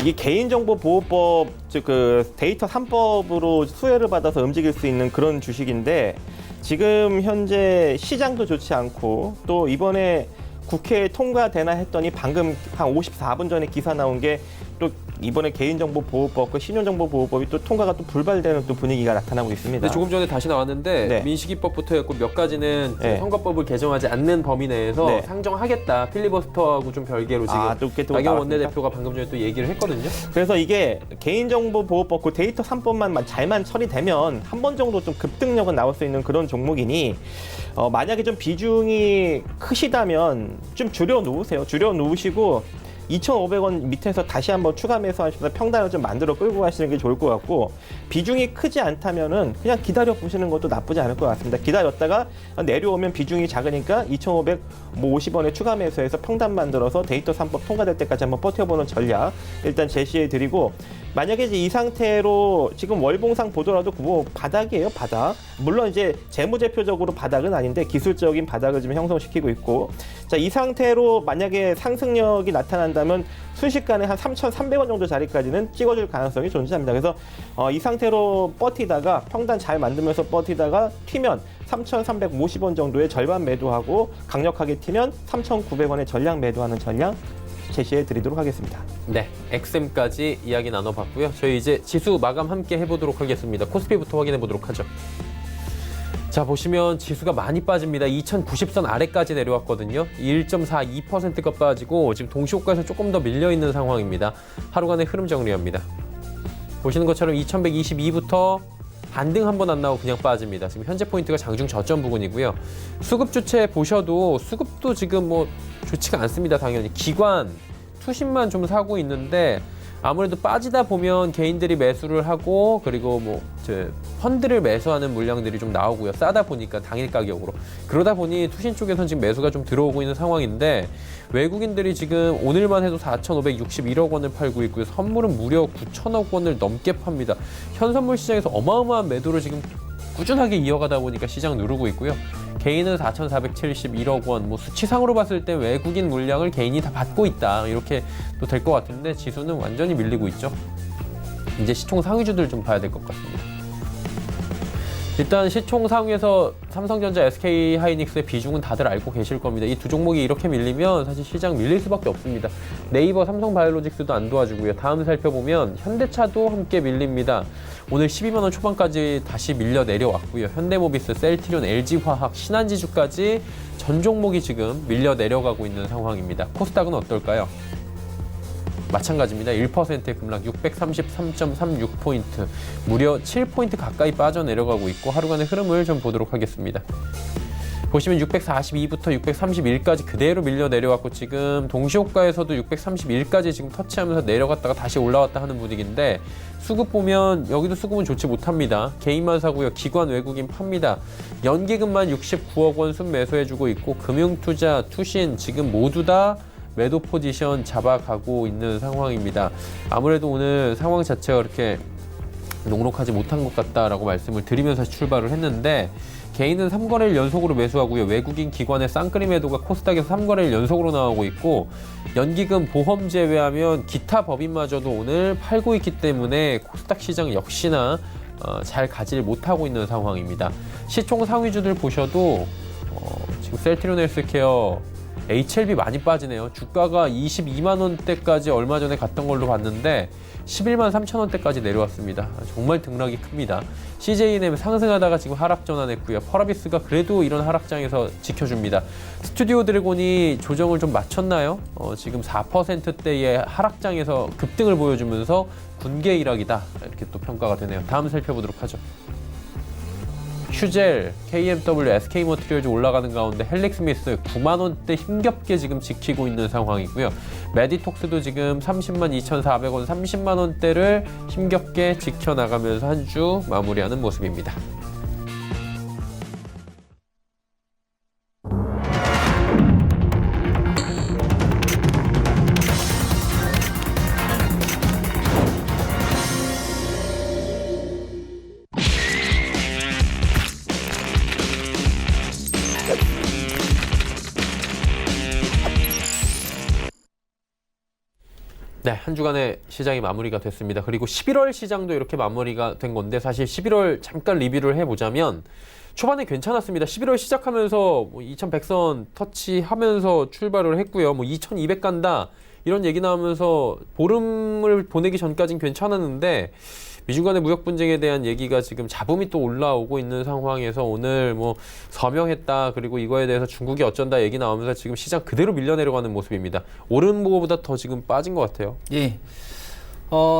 이게 개인정보보호법 즉 그 데이터 3법으로 수혜를 받아서 움직일 수 있는 그런 주식인데 지금 현재 시장도 좋지 않고 또 이번에 국회에 통과되나 했더니 방금 한 54분 전에 기사 나온 게 또 이번에 개인정보보호법, 신용정보보호법이 또 통과가 또 불발되는 또 분위기가 나타나고 있습니다. 근데 조금 전에 다시 나왔는데 네. 민식이법부터 했고 몇 가지는 네. 선거법을 개정하지 않는 범위 내에서 네. 상정하겠다. 필리버스터하고 좀 별개로 지금 또 그게 또 나경원 나왔습니까? 원내대표가 방금 전에 또 얘기를 했거든요. 그래서 이게 개인정보보호법 그 데이터 3법만 잘만 처리되면 한 번 정도 좀 급등력은 나올 수 있는 그런 종목이니 만약에 좀 비중이 크시다면 좀 줄여 놓으세요. 줄여 놓으시고 2,500원 밑에서 다시 한번 추가 매수하셔서 평단을 좀 만들어 끌고 가시는 게 좋을 것 같고 비중이 크지 않다면은 그냥 기다려 보시는 것도 나쁘지 않을 것 같습니다. 기다렸다가 내려오면 비중이 작으니까 2,550원에 추가 매수해서 평단 만들어서 데이터 3법 통과될 때까지 한번 버텨보는 전략 일단 제시해 드리고 만약에 이제 이 상태로 지금 월봉상 보더라도 뭐 바닥이에요, 바닥. 물론 이제 재무제표적으로 바닥은 아닌데 기술적인 바닥을 좀 형성시키고 있고 자, 이 상태로 만약에 상승력이 나타난다면 순식간에 한 3,300원 정도 자리까지는 찍어줄 가능성이 존재합니다. 그래서 이 상태로 버티다가 평단 잘 만들면서 버티다가 튀면 3,350원 정도의 절반 매도하고 강력하게 튀면 3,900원의 전량 매도하는 전략 제시해 드리도록 하겠습니다. 네, XM까지 이야기 나눠봤고요. 저희 이제 지수 마감 함께 해보도록 하겠습니다. 코스피부터 확인해 보도록 하죠. 자, 보시면 지수가 많이 빠집니다. 2090선 아래까지 내려왔거든요. 1.42%가 빠지고 지금 동시호가에서 조금 더 밀려있는 상황입니다. 하루간의 흐름 정리합니다. 보시는 것처럼 2122부터 반등 한 번 안 나오고 그냥 빠집니다. 지금 현재 포인트가 장중 저점 부근이고요. 수급 주체 보셔도 수급도 지금 뭐 좋지가 않습니다. 당연히 기관, 투신만 좀 사고 있는데 아무래도 빠지다 보면 개인들이 매수를 하고 그리고 뭐 펀드를 매수하는 물량들이 좀 나오고요. 싸다 보니까 당일 가격으로. 그러다 보니 투신 쪽에서는 지금 매수가 좀 들어오고 있는 상황인데 외국인들이 지금 오늘만 해도 4,561억 원을 팔고 있고요. 선물은 무려 9천억 원을 넘게 팝니다. 현선물 시장에서 어마어마한 매도를 지금 꾸준하게 이어가다 보니까 시장 누르고 있고요. 개인은 4,471억 원, 뭐 수치상으로 봤을 때 외국인 물량을 개인이 다 받고 있다. 이렇게 또 될 것 같은데 지수는 완전히 밀리고 있죠. 이제 시총 상위주들 좀 봐야 될 것 같습니다. 일단 시총 상위에서 삼성전자, SK하이닉스의 비중은 다들 알고 계실 겁니다. 이 두 종목이 이렇게 밀리면 사실 시장 밀릴 수밖에 없습니다. 네이버, 삼성바이오로직스도 안 도와주고요. 다음 살펴보면 현대차도 함께 밀립니다. 오늘 12만 원 초반까지 다시 밀려 내려왔고요. 현대모비스, 셀트리온, LG화학, 신한지주까지 전 종목이 지금 밀려 내려가고 있는 상황입니다. 코스닥은 어떨까요? 마찬가지입니다. 1%의 급락 633.36포인트, 무려 7포인트 가까이 빠져내려가고 있고 하루간의 흐름을 좀 보도록 하겠습니다. 보시면 642부터 631까지 그대로 밀려 내려왔고 지금 동시호가에서도 631까지 지금 터치하면서 내려갔다가 다시 올라왔다 하는 분위기인데 수급 보면 여기도 수급은 좋지 못합니다. 개인만 사고요. 기관 외국인 팝니다. 연기금만 69억 원 순매수해주고 있고 금융투자, 투신 지금 모두 다 매도 포지션 잡아가고 있는 상황입니다. 아무래도 오늘 상황 자체가 그렇게 녹록하지 못한 것 같다라고 말씀을 드리면서 출발을 했는데 개인은 3거래일 연속으로 매수하고요. 외국인 기관의 쌍끌이 매도가 코스닥에서 3거래일 연속으로 나오고 있고 연기금, 보험 제외하면 기타 법인마저도 오늘 팔고 있기 때문에 코스닥 시장 역시나 잘 가지를 못하고 있는 상황입니다. 시총 상위주들 보셔도 지금 셀트리온 헬스케어 HLB 많이 빠지네요. 주가가 22만 원대까지 얼마 전에 갔던 걸로 봤는데 11만 3천 원대까지 내려왔습니다. 정말 등락이 큽니다. CJNM 상승하다가 지금 하락 전환했고요. 펄어비스가 그래도 이런 하락장에서 지켜줍니다. 스튜디오 드래곤이 조정을 좀 마쳤나요? 지금 4%대의 하락장에서 급등을 보여주면서 군계 일학이다 이렇게 또 평가가 되네요. 다음 살펴보도록 하죠. 휴젤, KMW, SK머티리얼즈 올라가는 가운데 헬릭스미스 9만 원대 힘겹게 지금 지키고 있는 상황이고요. 메디톡스도 지금 30만 2,400원, 30만 원대를 힘겹게 지켜나가면서 한 주 마무리하는 모습입니다. 네, 한 주간의 시장이 마무리가 됐습니다. 그리고 11월 시장도 이렇게 마무리가 된 건데 사실 11월 잠깐 리뷰를 해보자면 초반에 괜찮았습니다. 11월 시작하면서 2100선 터치하면서 출발을 했고요. 2200 간다 이런 얘기 나오면서 보름을 보내기 전까지는 괜찮았는데 미중 간의 무역 분쟁에 대한 얘기가 지금 잡음이 또 올라오고 있는 상황에서 오늘 서명했다 그리고 이거에 대해서 중국이 어쩐다 얘기 나오면서 지금 시장 그대로 밀려 내려가는 모습입니다. 오른 거보다 더 지금 빠진 것 같아요. 예.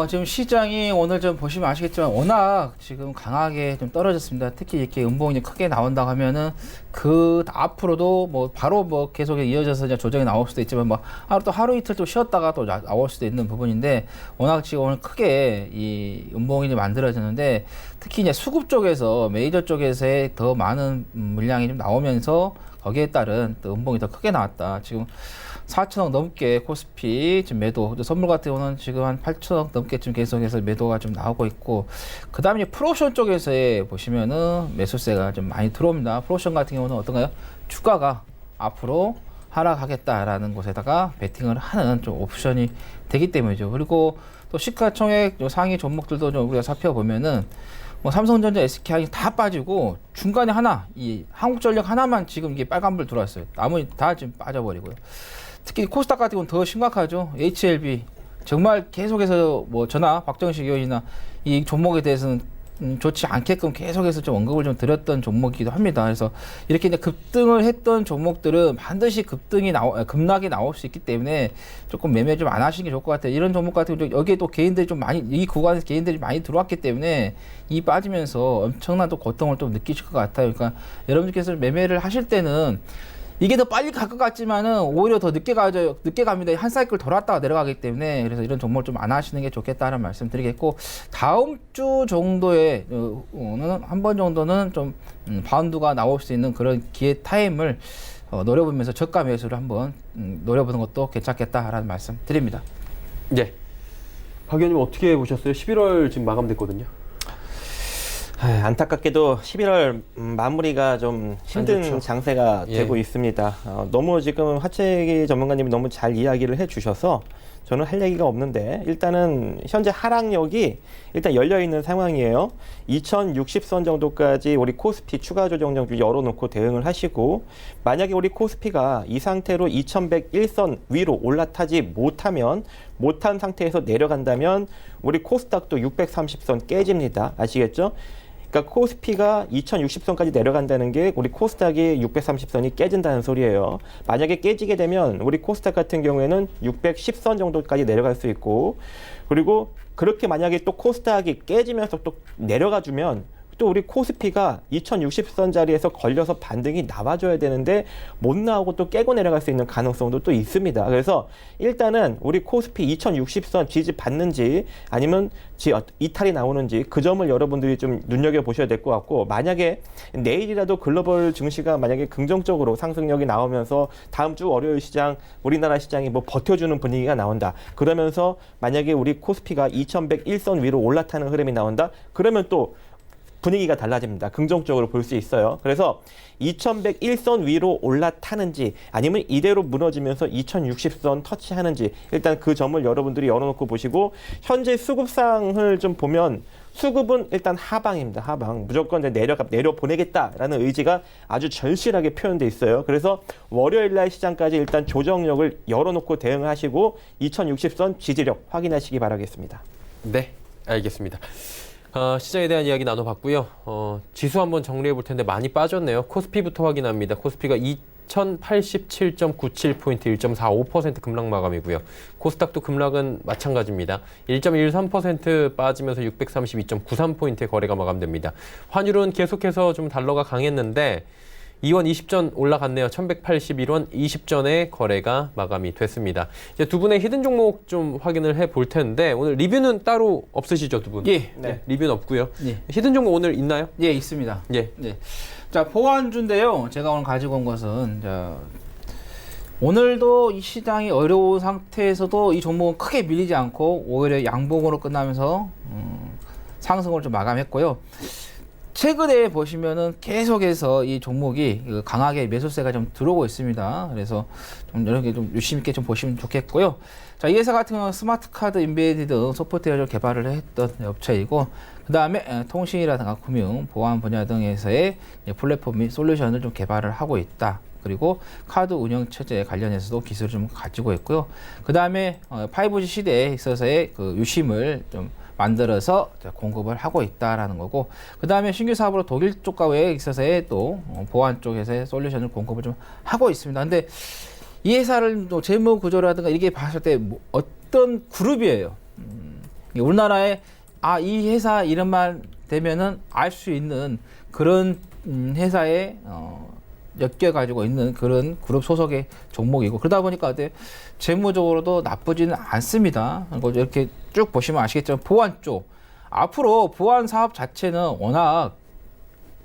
지금 시장이 오늘 좀 보시면 아시겠지만 워낙 지금 강하게 좀 떨어졌습니다. 특히 이렇게 음봉이 크게 나온다고 하면은 그 앞으로도 바로 계속 이어져서 이제 조정이 나올 수도 있지만 하루 이틀 또 쉬었다가 또 나올 수도 있는 부분인데 워낙 지금 오늘 크게 이 음봉이 만들어졌는데 특히 이제 수급 쪽에서 메이저 쪽에서의 더 많은 물량이 좀 나오면서 거기에 따른 또 음봉이 더 크게 나왔다. 지금 4천억 넘게 코스피 지금 매도, 선물 같은 경우는 지금 한 8천억 넘게 좀 계속해서 매도가 좀 나오고 있고, 그 다음에 프로옵션 쪽에서의 보시면은 매수세가 좀 많이 들어옵니다. 프로옵션 같은 경우는 어떤가요? 주가가 앞으로 하락하겠다라는 곳에다가 베팅을 하는 좀 옵션이 되기 때문이죠. 그리고 또 시가총액 상위 종목들도 좀 우리가 살펴보면은 삼성전자, SK하이 다 빠지고 중간에 하나, 이 한국전력 하나만 지금 이게 빨간불 들어왔어요. 나머지 다 지금 빠져버리고요. 특히 코스닥 같은 경우는 더 심각하죠. HLB 정말 계속해서 저나 박정식 의원이나 이 종목에 대해서는 좋지 않게끔 계속해서 좀 언급을 좀 드렸던 종목이기도 합니다. 그래서 이렇게 이제 급등을 했던 종목들은 반드시 급락이 나올 수 있기 때문에 조금 매매 좀 안 하시는 게 좋을 것 같아요. 이런 종목 같은 경우 여기에 또 개인들이 좀 많이, 이 구간에서 개인들이 많이 들어왔기 때문에 이 빠지면서 엄청난 또 고통을 좀 느끼실 것 같아요. 그러니까 여러분들께서 매매를 하실 때는 이게 더 빨리 갈 것 같지만은 오히려 더 늦게 갑니다. 한 사이클 돌았다가 내려가기 때문에. 그래서 이런 종목을 좀 안 하시는 게 좋겠다는 말씀 드리겠고, 다음 주 정도에 한 번 정도는 좀 바운드가 나올 수 있는 그런 기회 타임을 노려보면서 저가 매수를 한번 노려보는 것도 괜찮겠다라는 말씀 드립니다. 네. 박 의원님 어떻게 보셨어요? 11월 지금 마감됐거든요. 안타깝게도 11월 마무리가 좀 힘든 장세가 되고 있습니다. 너무 지금 하채기 전문가님이 너무 잘 이야기를 해주셔서 저는 할 얘기가 없는데, 일단은 현재 하락력이 일단 열려있는 상황이에요. 2060선 정도까지 우리 코스피 추가 조정력 열어놓고 대응을 하시고, 만약에 우리 코스피가 이 상태로 2101선 위로 올라타지 못한 상태에서 내려간다면 우리 코스닥도 630선 깨집니다. 아시겠죠? 그러니까 코스피가 2060선까지 내려간다는 게 우리 코스닥이 630선이 깨진다는 소리예요. 만약에 깨지게 되면 우리 코스닥 같은 경우에는 610선 정도까지 내려갈 수 있고, 그리고 그렇게 만약에 또 코스닥이 깨지면서 또 내려가 주면 또 우리 코스피가 2060선 자리에서 걸려서 반등이 나와줘야 되는데 못 나오고 또 깨고 내려갈 수 있는 가능성도 또 있습니다. 그래서 일단은 우리 코스피 2060선 지지 받는지 아니면 이탈이 나오는지 그 점을 여러분들이 좀 눈여겨보셔야 될 것 같고, 만약에 내일이라도 글로벌 증시가 만약에 긍정적으로 상승력이 나오면서 다음 주 월요일 시장, 우리나라 시장이 버텨주는 분위기가 나온다. 그러면서 만약에 우리 코스피가 2101선 위로 올라타는 흐름이 나온다. 그러면 또 분위기가 달라집니다. 긍정적으로 볼 수 있어요. 그래서 2101선 위로 올라타는지 아니면 이대로 무너지면서 2060선 터치하는지, 일단 그 점을 여러분들이 열어놓고 보시고, 현재 수급상을 좀 보면 수급은 일단 하방입니다. 하방. 무조건 이제 내려 보내겠다라는 의지가 아주 절실하게 표현돼 있어요. 그래서 월요일 날 시장까지 일단 조정력을 열어놓고 대응하시고 2060선 지지력 확인하시기 바라겠습니다. 네, 알겠습니다. 시장에 대한 이야기 나눠봤고요. 지수 한번 정리해 볼 텐데 많이 빠졌네요. 코스피부터 확인합니다. 코스피가 2087.97포인트 1.45% 급락 마감이고요. 코스닥도 급락은 마찬가지입니다. 1.13% 빠지면서 632.93포인트의 거래가 마감됩니다. 환율은 계속해서 좀 달러가 강했는데 2원 20전 올라갔네요. 1181원 20전에 거래가 마감이 됐습니다. 이제 두 분의 히든 종목 좀 확인을 해 볼 텐데 오늘 리뷰는 따로 없으시죠, 두 분? 예. 네. 리뷰는 없고요. 예. 히든 종목 오늘 있나요? 예, 있습니다. 예. 네. 자, 보안주인데요. 제가 오늘 가지고 온 것은 오늘도 이 시장이 어려운 상태에서도 이 종목은 크게 밀리지 않고 오히려 양봉으로 끝나면서 상승을 좀 마감했고요. 최근에 보시면은 계속해서 이 종목이 강하게 매수세가 좀 들어오고 있습니다. 그래서 좀 이렇게 좀 유심 있게 좀 보시면 좋겠고요. 자, 이 회사 같은 경우는 스마트 카드 인베디드 소프트웨어를 개발을 했던 업체이고, 그 다음에 통신이라든가 금융, 보안 분야 등에서의 플랫폼 및 솔루션을 좀 개발을 하고 있다. 그리고 카드 운영 체제 관련해서도 기술을 좀 가지고 있고요. 그 다음에 5G 시대에 있어서의 그 유심을 좀 만들어서 공급을 하고 있다라는 거고, 그 다음에 신규 사업으로 독일 쪽과 외에 있어서의 또 보안 쪽에서의 솔루션을 공급을 좀 하고 있습니다. 근데 이 회사를 또 재무 구조라든가 이렇게 봤을 때 어떤 그룹이에요. 우리나라에 이 회사 이름만 되면은 알 수 있는 그런 회사에 엮여가지고 있는 그런 그룹 소속의 종목이고, 그러다 보니까 재무적으로도 나쁘지는 않습니다. 이렇게 쭉 보시면 아시겠지만 보안 쪽, 앞으로 보안 사업 자체는 워낙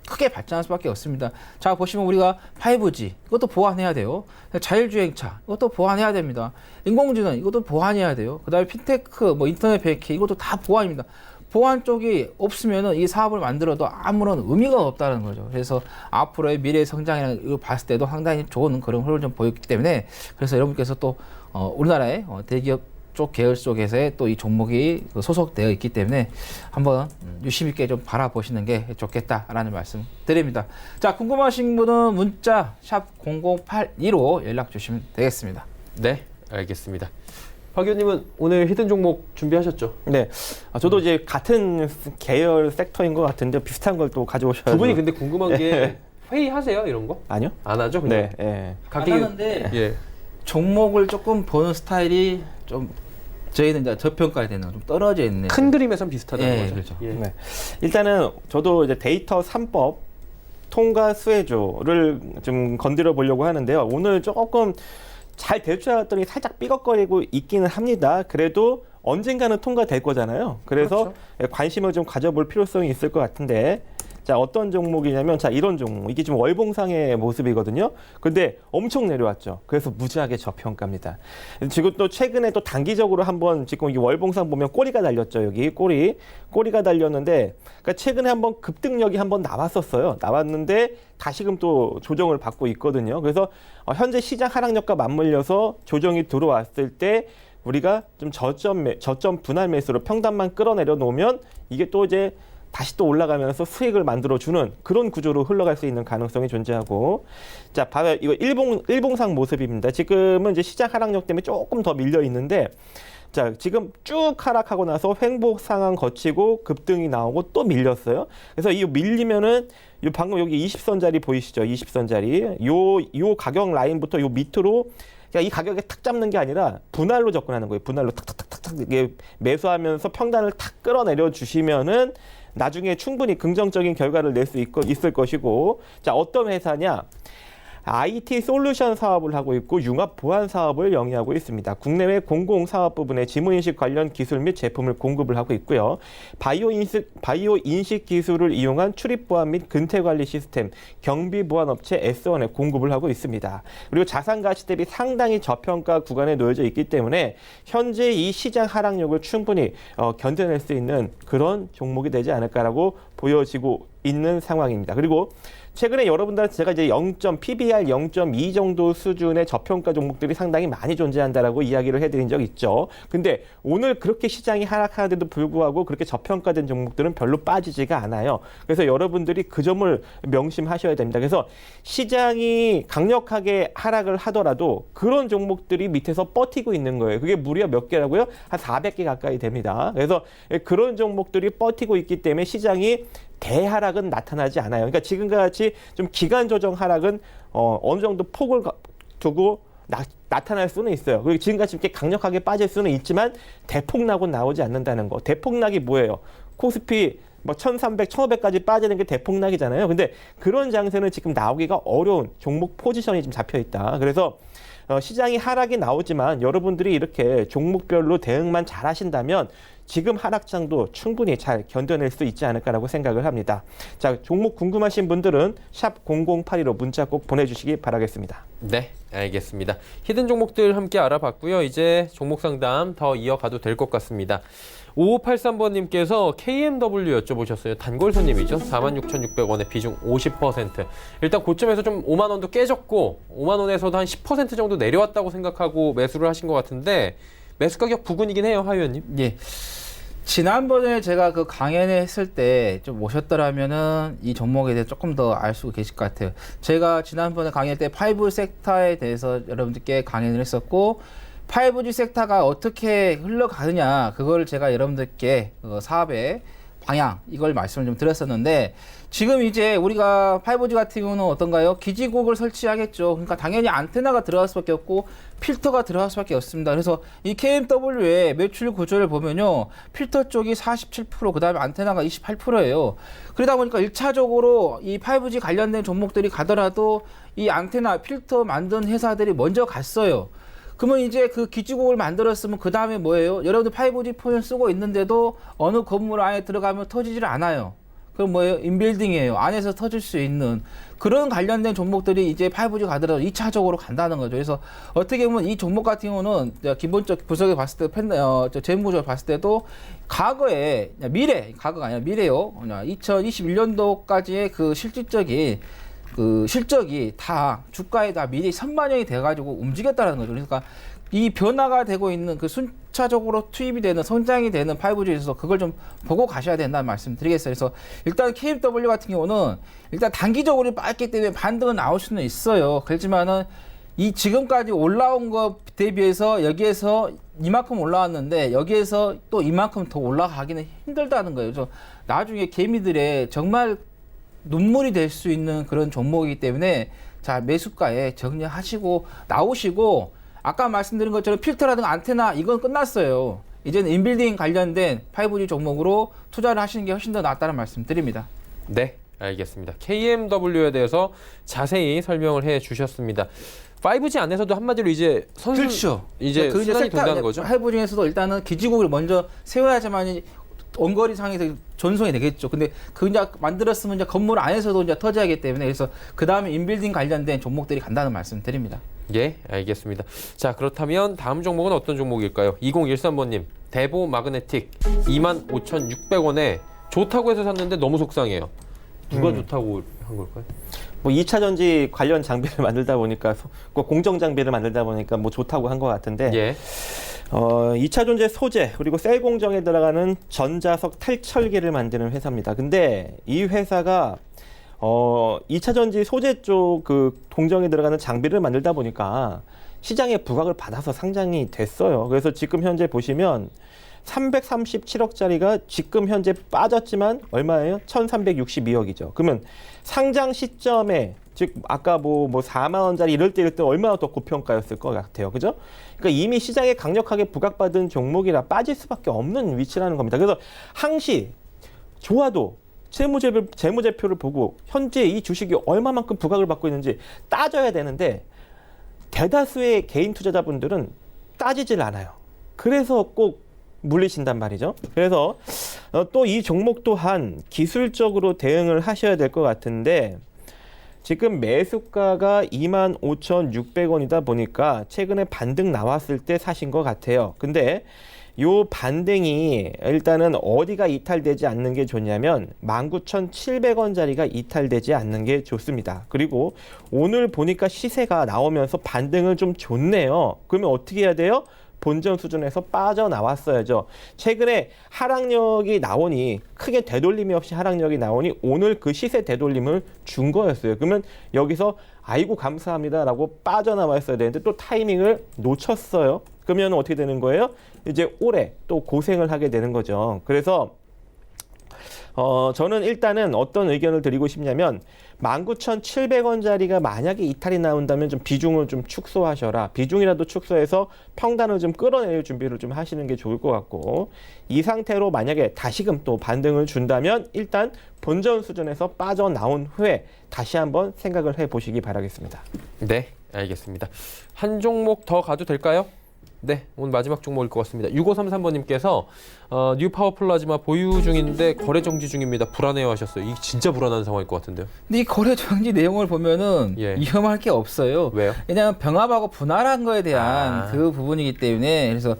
크게 발전할 수밖에 없습니다. 자, 보시면 우리가 5G 이것도 보완해야 돼요. 자율주행차 이것도 보완해야 됩니다. 인공지능 이것도 보완해야 돼요. 그 다음에 핀테크, 인터넷 뱅킹 이것도 다 보완입니다. 보안 쪽이 없으면은 이 사업을 만들어도 아무런 의미가 없다는 거죠. 그래서 앞으로의 미래 성장이라는 걸 봤을 때도 상당히 좋은 그런 흐름을 좀 보였기 때문에, 그래서 여러분께서 또 우리나라의 대기업 쪽 계열 쪽에서의 또 이 종목이 소속되어 있기 때문에 한번 유심 있게 좀 바라보시는 게 좋겠다라는 말씀 드립니다. 자, 궁금하신 분은 문자 샵 0082로 연락 주시면 되겠습니다. 네, 알겠습니다. 박 의원님은 오늘 히든 종목 준비하셨죠? 네, 저도 이제 같은 계열 섹터인 것 같은데 비슷한 걸 또 가져오셔서 두 분이 근데 궁금한 게 회의하세요, 이런 거? 아니요? 안 하죠, 그냥? 네, 예. 안 하는데 예. 종목을 조금 보는 스타일이 좀 저희는 이제 저평가에 되는 좀 떨어져 있는 큰 그림에선 비슷하다는 예, 거죠. 그렇죠. 예. 네. 일단은 저도 이제 데이터 3법 통과 수혜조를 좀 건드려 보려고 하는데요. 오늘 조금 잘 될 줄 알았더니 살짝 삐걱거리고 있기는 합니다. 그래도 언젠가는 통과될 거잖아요. 그래서 그렇죠. 관심을 좀 가져볼 필요성이 있을 것 같은데, 자, 어떤 종목이냐면, 자, 이런 종목. 이게 지금 월봉상의 모습이거든요. 근데 엄청 내려왔죠. 그래서 무지하게 저평가입니다. 지금 또 최근에 또 단기적으로 한번 지금 이 월봉상 보면 꼬리가 달렸죠. 여기 꼬리가 달렸는데, 그러니까 최근에 한번 급등력이 한번 나왔었어요. 나왔는데 다시금 또 조정을 받고 있거든요. 그래서 현재 시장 하락력과 맞물려서 조정이 들어왔을 때 우리가 좀 저점 분할 매수로 평단만 끌어내려 놓으면 이게 또 이제 다시 또 올라가면서 수익을 만들어주는 그런 구조로 흘러갈 수 있는 가능성이 존재하고, 자, 봐요. 이거 일봉상 모습입니다. 지금은 이제 시장 하락력 때문에 조금 더 밀려 있는데, 자, 지금 쭉 하락하고 나서 횡보 상황 거치고 급등이 나오고 또 밀렸어요. 그래서 이 밀리면은 요 방금 여기 20선짜리 보이시죠? 20선짜리. 요 가격 라인부터 요 밑으로 이 가격에 탁 잡는 게 아니라 분할로 접근하는 거예요. 분할로 탁탁탁탁 이게 매수하면서 평단을 탁 끌어내려 주시면은 나중에 충분히 긍정적인 결과를 낼 수 있을 것이고, 자, 어떤 회사냐? IT 솔루션 사업을 하고 있고 융합 보안 사업을 영위하고 있습니다. 국내외 공공사업 부분의 지문인식 관련 기술 및 제품을 공급을 하고 있고요. 바이오 인식 기술을 이용한 출입 보안 및 근태 관리 시스템, 경비 보안 업체 S1에 공급을 하고 있습니다. 그리고 자산 가치 대비 상당히 저평가 구간에 놓여져 있기 때문에 현재 이 시장 하락력을 충분히 견뎌낼 수 있는 그런 종목이 되지 않을까라고 보여지고 있는 상황입니다. 그리고 최근에 여러분들한테 제가 이제 PBR 0.2 정도 수준의 저평가 종목들이 상당히 많이 존재한다라고 이야기를 해드린 적 있죠. 근데 오늘 그렇게 시장이 하락하는데도 불구하고 그렇게 저평가된 종목들은 별로 빠지지가 않아요. 그래서 여러분들이 그 점을 명심하셔야 됩니다. 그래서 시장이 강력하게 하락을 하더라도 그런 종목들이 밑에서 버티고 있는 거예요. 그게 무려 몇 개라고요? 한 400개 가까이 됩니다. 그래서 그런 종목들이 버티고 있기 때문에 시장이 대하락은 나타나지 않아요. 그러니까 지금과 같이 좀 기간 조정 하락은 어느 정도 폭을 두고 나타날 수는 있어요. 그리고 지금같이 이렇게 강력하게 빠질 수는 있지만 대폭락은 나오지 않는다는 거. 대폭락이 뭐예요? 코스피 1300, 1500까지 빠지는 게 대폭락이잖아요. 근데 그런 장세는 지금 나오기가 어려운 종목 포지션이 좀 잡혀 있다. 그래서 시장이 하락이 나오지만 여러분들이 이렇게 종목별로 대응만 잘 하신다면 지금 하락장도 충분히 잘 견뎌낼 수 있지 않을까라고 생각을 합니다. 자, 종목 궁금하신 분들은 샵 0082로 문자 꼭 보내주시기 바라겠습니다. 네, 알겠습니다. 히든 종목들 함께 알아봤고요. 이제 종목 상담 더 이어가도 될 것 같습니다. 5583번님께서 KMW 여쭤보셨어요. 단골 손님이죠. 46,600원에 비중 50%. 일단 고점에서 좀 5만 원도 깨졌고 5만 원에서도 한 10% 정도 내려왔다고 생각하고 매수를 하신 것 같은데 매수 가격 부근이긴 해요, 하 의원님. 예. 지난번에 제가 그 강연회 했을 때 좀 오셨더라면은 이 종목에 대해 조금 더 알 수 계실 것 같아요. 제가 지난번에 강연 때 5 섹터에 대해서 여러분들께 강연을 했었고 5G 섹터가 어떻게 흘러가느냐 그걸 제가 여러분들께 사업의 방향 이걸 말씀을 좀 드렸었는데 지금 이제 우리가 5G 같은 경우는 어떤가요? 기지국을 설치하겠죠. 그러니까 당연히 안테나가 들어갈 수밖에 없고 필터가 들어갈 수밖에 없습니다. 그래서 이 KMW의 매출 구조를 보면요. 필터 쪽이 47%, 그 다음에 안테나가 28%예요. 그러다 보니까 1차적으로 이 5G 관련된 종목들이 가더라도 이 안테나, 필터 만든 회사들이 먼저 갔어요. 그러면 이제 그 기지국을 만들었으면 그 다음에 뭐예요? 여러분들 5G 폰을 쓰고 있는데도 어느 건물 안에 들어가면 터지질 않아요. 그럼 뭐예요? 인빌딩이에요. 안에서 터질 수 있는 그런 관련된 종목들이 이제 5G 가더라도 2차적으로 간다는 거죠. 그래서 어떻게 보면 이 종목 같은 경우는 기본적 분석에 봤을 때 재무구조를 봤을 때도 과거에 과거가 아니라 미래요. 2021년도까지의 그 실질적인 그 실적이 다 주가에 다 미리 선반영이 돼가지고 움직였다는 거죠. 그러니까 이 변화가 되고 있는 그 순차적으로 투입이 되는 성장이 되는 5G에서 그걸 좀 보고 가셔야 된다는 말씀 드리겠어요. 그래서 일단 KMW 같은 경우는 일단 단기적으로 빠졌기 때문에 반등은 나올 수는 있어요. 그렇지만은 이 지금까지 올라온 것 대비해서 여기에서 이만큼 올라왔는데 여기에서 또 이만큼 더 올라가기는 힘들다는 거예요. 그래서 나중에 개미들의 정말 눈물이 될 수 있는 그런 종목이기 때문에 자 매수가에 정리하시고 나오시고 아까 말씀드린 것처럼 필터라든가 안테나 이건 끝났어요. 이제는 인빌딩 관련된 5G 종목으로 투자를 하시는 게 훨씬 더 낫다는 말씀 드립니다. 네, 알겠습니다. KMW에 대해서 자세히 설명을 해 주셨습니다. 5G 안에서도 한마디로 이제 그렇죠. 이제 그 순환이 된다는 거죠. 5G 중에서도 일단은 기지국을 먼저 세워야지만 원거리 상에서 전송이 되겠죠. 근데 그 이제 만들었으면 이제 건물 안에서도 이제 터져야하기 때문에 그래서 그 다음에 인빌딩 관련된 종목들이 간다는 말씀 드립니다. 예, 알겠습니다. 자, 그렇다면 다음 종목은 어떤 종목일까요? 2013번님, 대보 마그네틱 25,600원에 좋다고 해서 샀는데 너무 속상해요. 누가 좋다고 한 걸까요? 뭐 2차 전지 관련 장비를 만들다 보니까 공정 장비를 만들다 보니까 뭐 좋다고 한 것 같은데 예. 2차 전지 소재 그리고 셀 공정에 들어가는 전자석 탈철기를 만드는 회사입니다. 근데 이 회사가 2차 전지 소재 쪽 그 공정에 들어가는 장비를 만들다 보니까 시장에 부각을 받아서 상장이 됐어요. 그래서 지금 현재 보시면 337억짜리가 지금 현재 빠졌지만 얼마예요? 1,362억이죠. 그러면 상장 시점에 즉 아까 뭐 4만 원짜리 이럴 때 얼마나 더 고평가였을 것 같아요. 그죠? 그러니까 이미 시장에 강력하게 부각받은 종목이라 빠질 수밖에 없는 위치라는 겁니다. 그래서 항시 좋아도 재무제표를 보고 현재 이 주식이 얼마만큼 부각을 받고 있는지 따져야 되는데 대다수의 개인 투자자분들은 따지질 않아요. 그래서 꼭 물리신단 말이죠. 그래서 또 이 종목 또한 기술적으로 대응을 하셔야 될 것 같은데 지금 매수가가 25,600원이다 보니까 최근에 반등 나왔을 때 사신 것 같아요. 근데 요 반등이 일단은 어디가 이탈되지 않는 게 좋냐면 19,700원짜리가 이탈되지 않는 게 좋습니다. 그리고 오늘 보니까 시세가 나오면서 반등은 좀 좋네요. 그러면 어떻게 해야 돼요? 본전 수준에서 빠져나왔어야죠. 최근에 하락력이 나오니 크게 되돌림이 없이 하락력이 나오니 오늘 그 시세 되돌림을 준 거였어요. 그러면 여기서 아이고 감사합니다라고 빠져나와 있어야 되는데 또 타이밍을 놓쳤어요. 그러면 어떻게 되는 거예요? 이제 올해 또 고생을 하게 되는 거죠. 그래서 저는 일단은 어떤 의견을 드리고 싶냐면 19,700원짜리가 만약에 이탈이 나온다면 좀 비중을 좀 축소하셔라. 비중이라도 축소해서 평단을 좀 끌어낼 준비를 좀 하시는 게 좋을 것 같고, 이 상태로 만약에 다시금 또 반등을 준다면 일단 본전 수준에서 빠져나온 후에 다시 한번 생각을 해보시기 바라겠습니다. 네, 알겠습니다. 한 종목 더 가도 될까요? 네, 오늘 마지막 종목일 것 같습니다. 6533번님께서 뉴 파워 플라즈마 보유 중인데 거래 정지 중입니다. 불안해요 하셨어요. 이게 진짜 불안한 상황일 것 같은데요. 근데 이 거래 정지 내용을 보면은 예. 위험할 게 없어요. 왜요? 왜냐하면 병합하고 분할한 거에 대한 그 부분이기 때문에, 그래서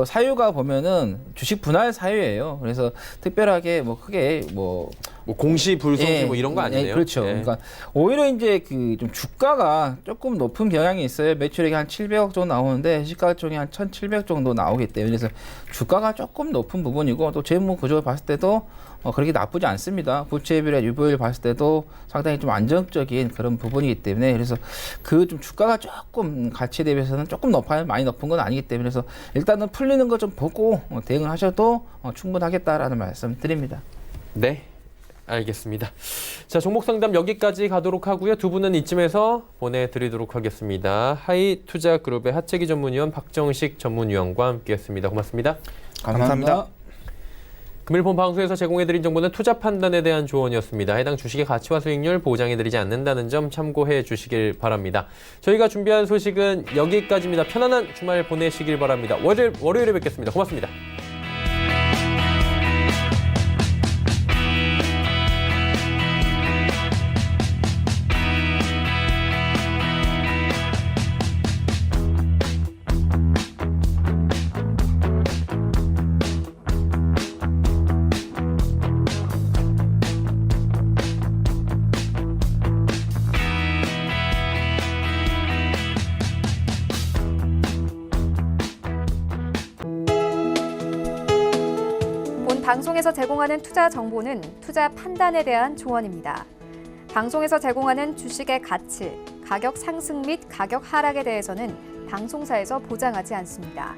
사유가 보면은 주식 분할 사유예요. 그래서 특별하게 뭐 크게 뭐 공시 불성시 뭐 이런 거 아니네요. 그렇죠. 예. 그러니까 오히려 이제 그 좀 주가가 조금 높은 경향이 있어요. 매출액이 한 700억 정도 나오는데 시가총액이 한 1,700 정도 나오기 때문에, 그래서 주가가 조금 높은 부분이고, 또 재무 구조 봤을 때도 그렇게 나쁘지 않습니다. 부채비율, 유보율 봤을 때도 상당히 좀 안정적인 그런 부분이기 때문에, 그래서 그 좀 주가가 조금 가치 대비해서는 조금 많이 높은 건 아니기 때문에, 그래서 일단은 풀리는 거 좀 보고 대응을 하셔도 충분하겠다라는 말씀 드립니다. 네, 알겠습니다. 자, 종목 상담 여기까지 가도록 하고요. 두 분은 이쯤에서 보내드리도록 하겠습니다. 하이투자그룹의 하채기 전문위원 박정식 전문위원과 함께했습니다. 고맙습니다. 감사합니다. 금일 본 방송에서 제공해드린 정보는 투자 판단에 대한 조언이었습니다. 해당 주식의 가치와 수익률 보장해드리지 않는다는 점 참고해 주시길 바랍니다. 저희가 준비한 소식은 여기까지입니다. 편안한 주말 보내시길 바랍니다. 월요일에 뵙겠습니다. 고맙습니다. 방송에서 제공하는 투자 정보는 투자 판단에 대한 조언입니다. 방송에서 제공하는 주식의 가치, 가격 상승 및 가격 하락에 대해서는 방송사에서 보장하지 않습니다.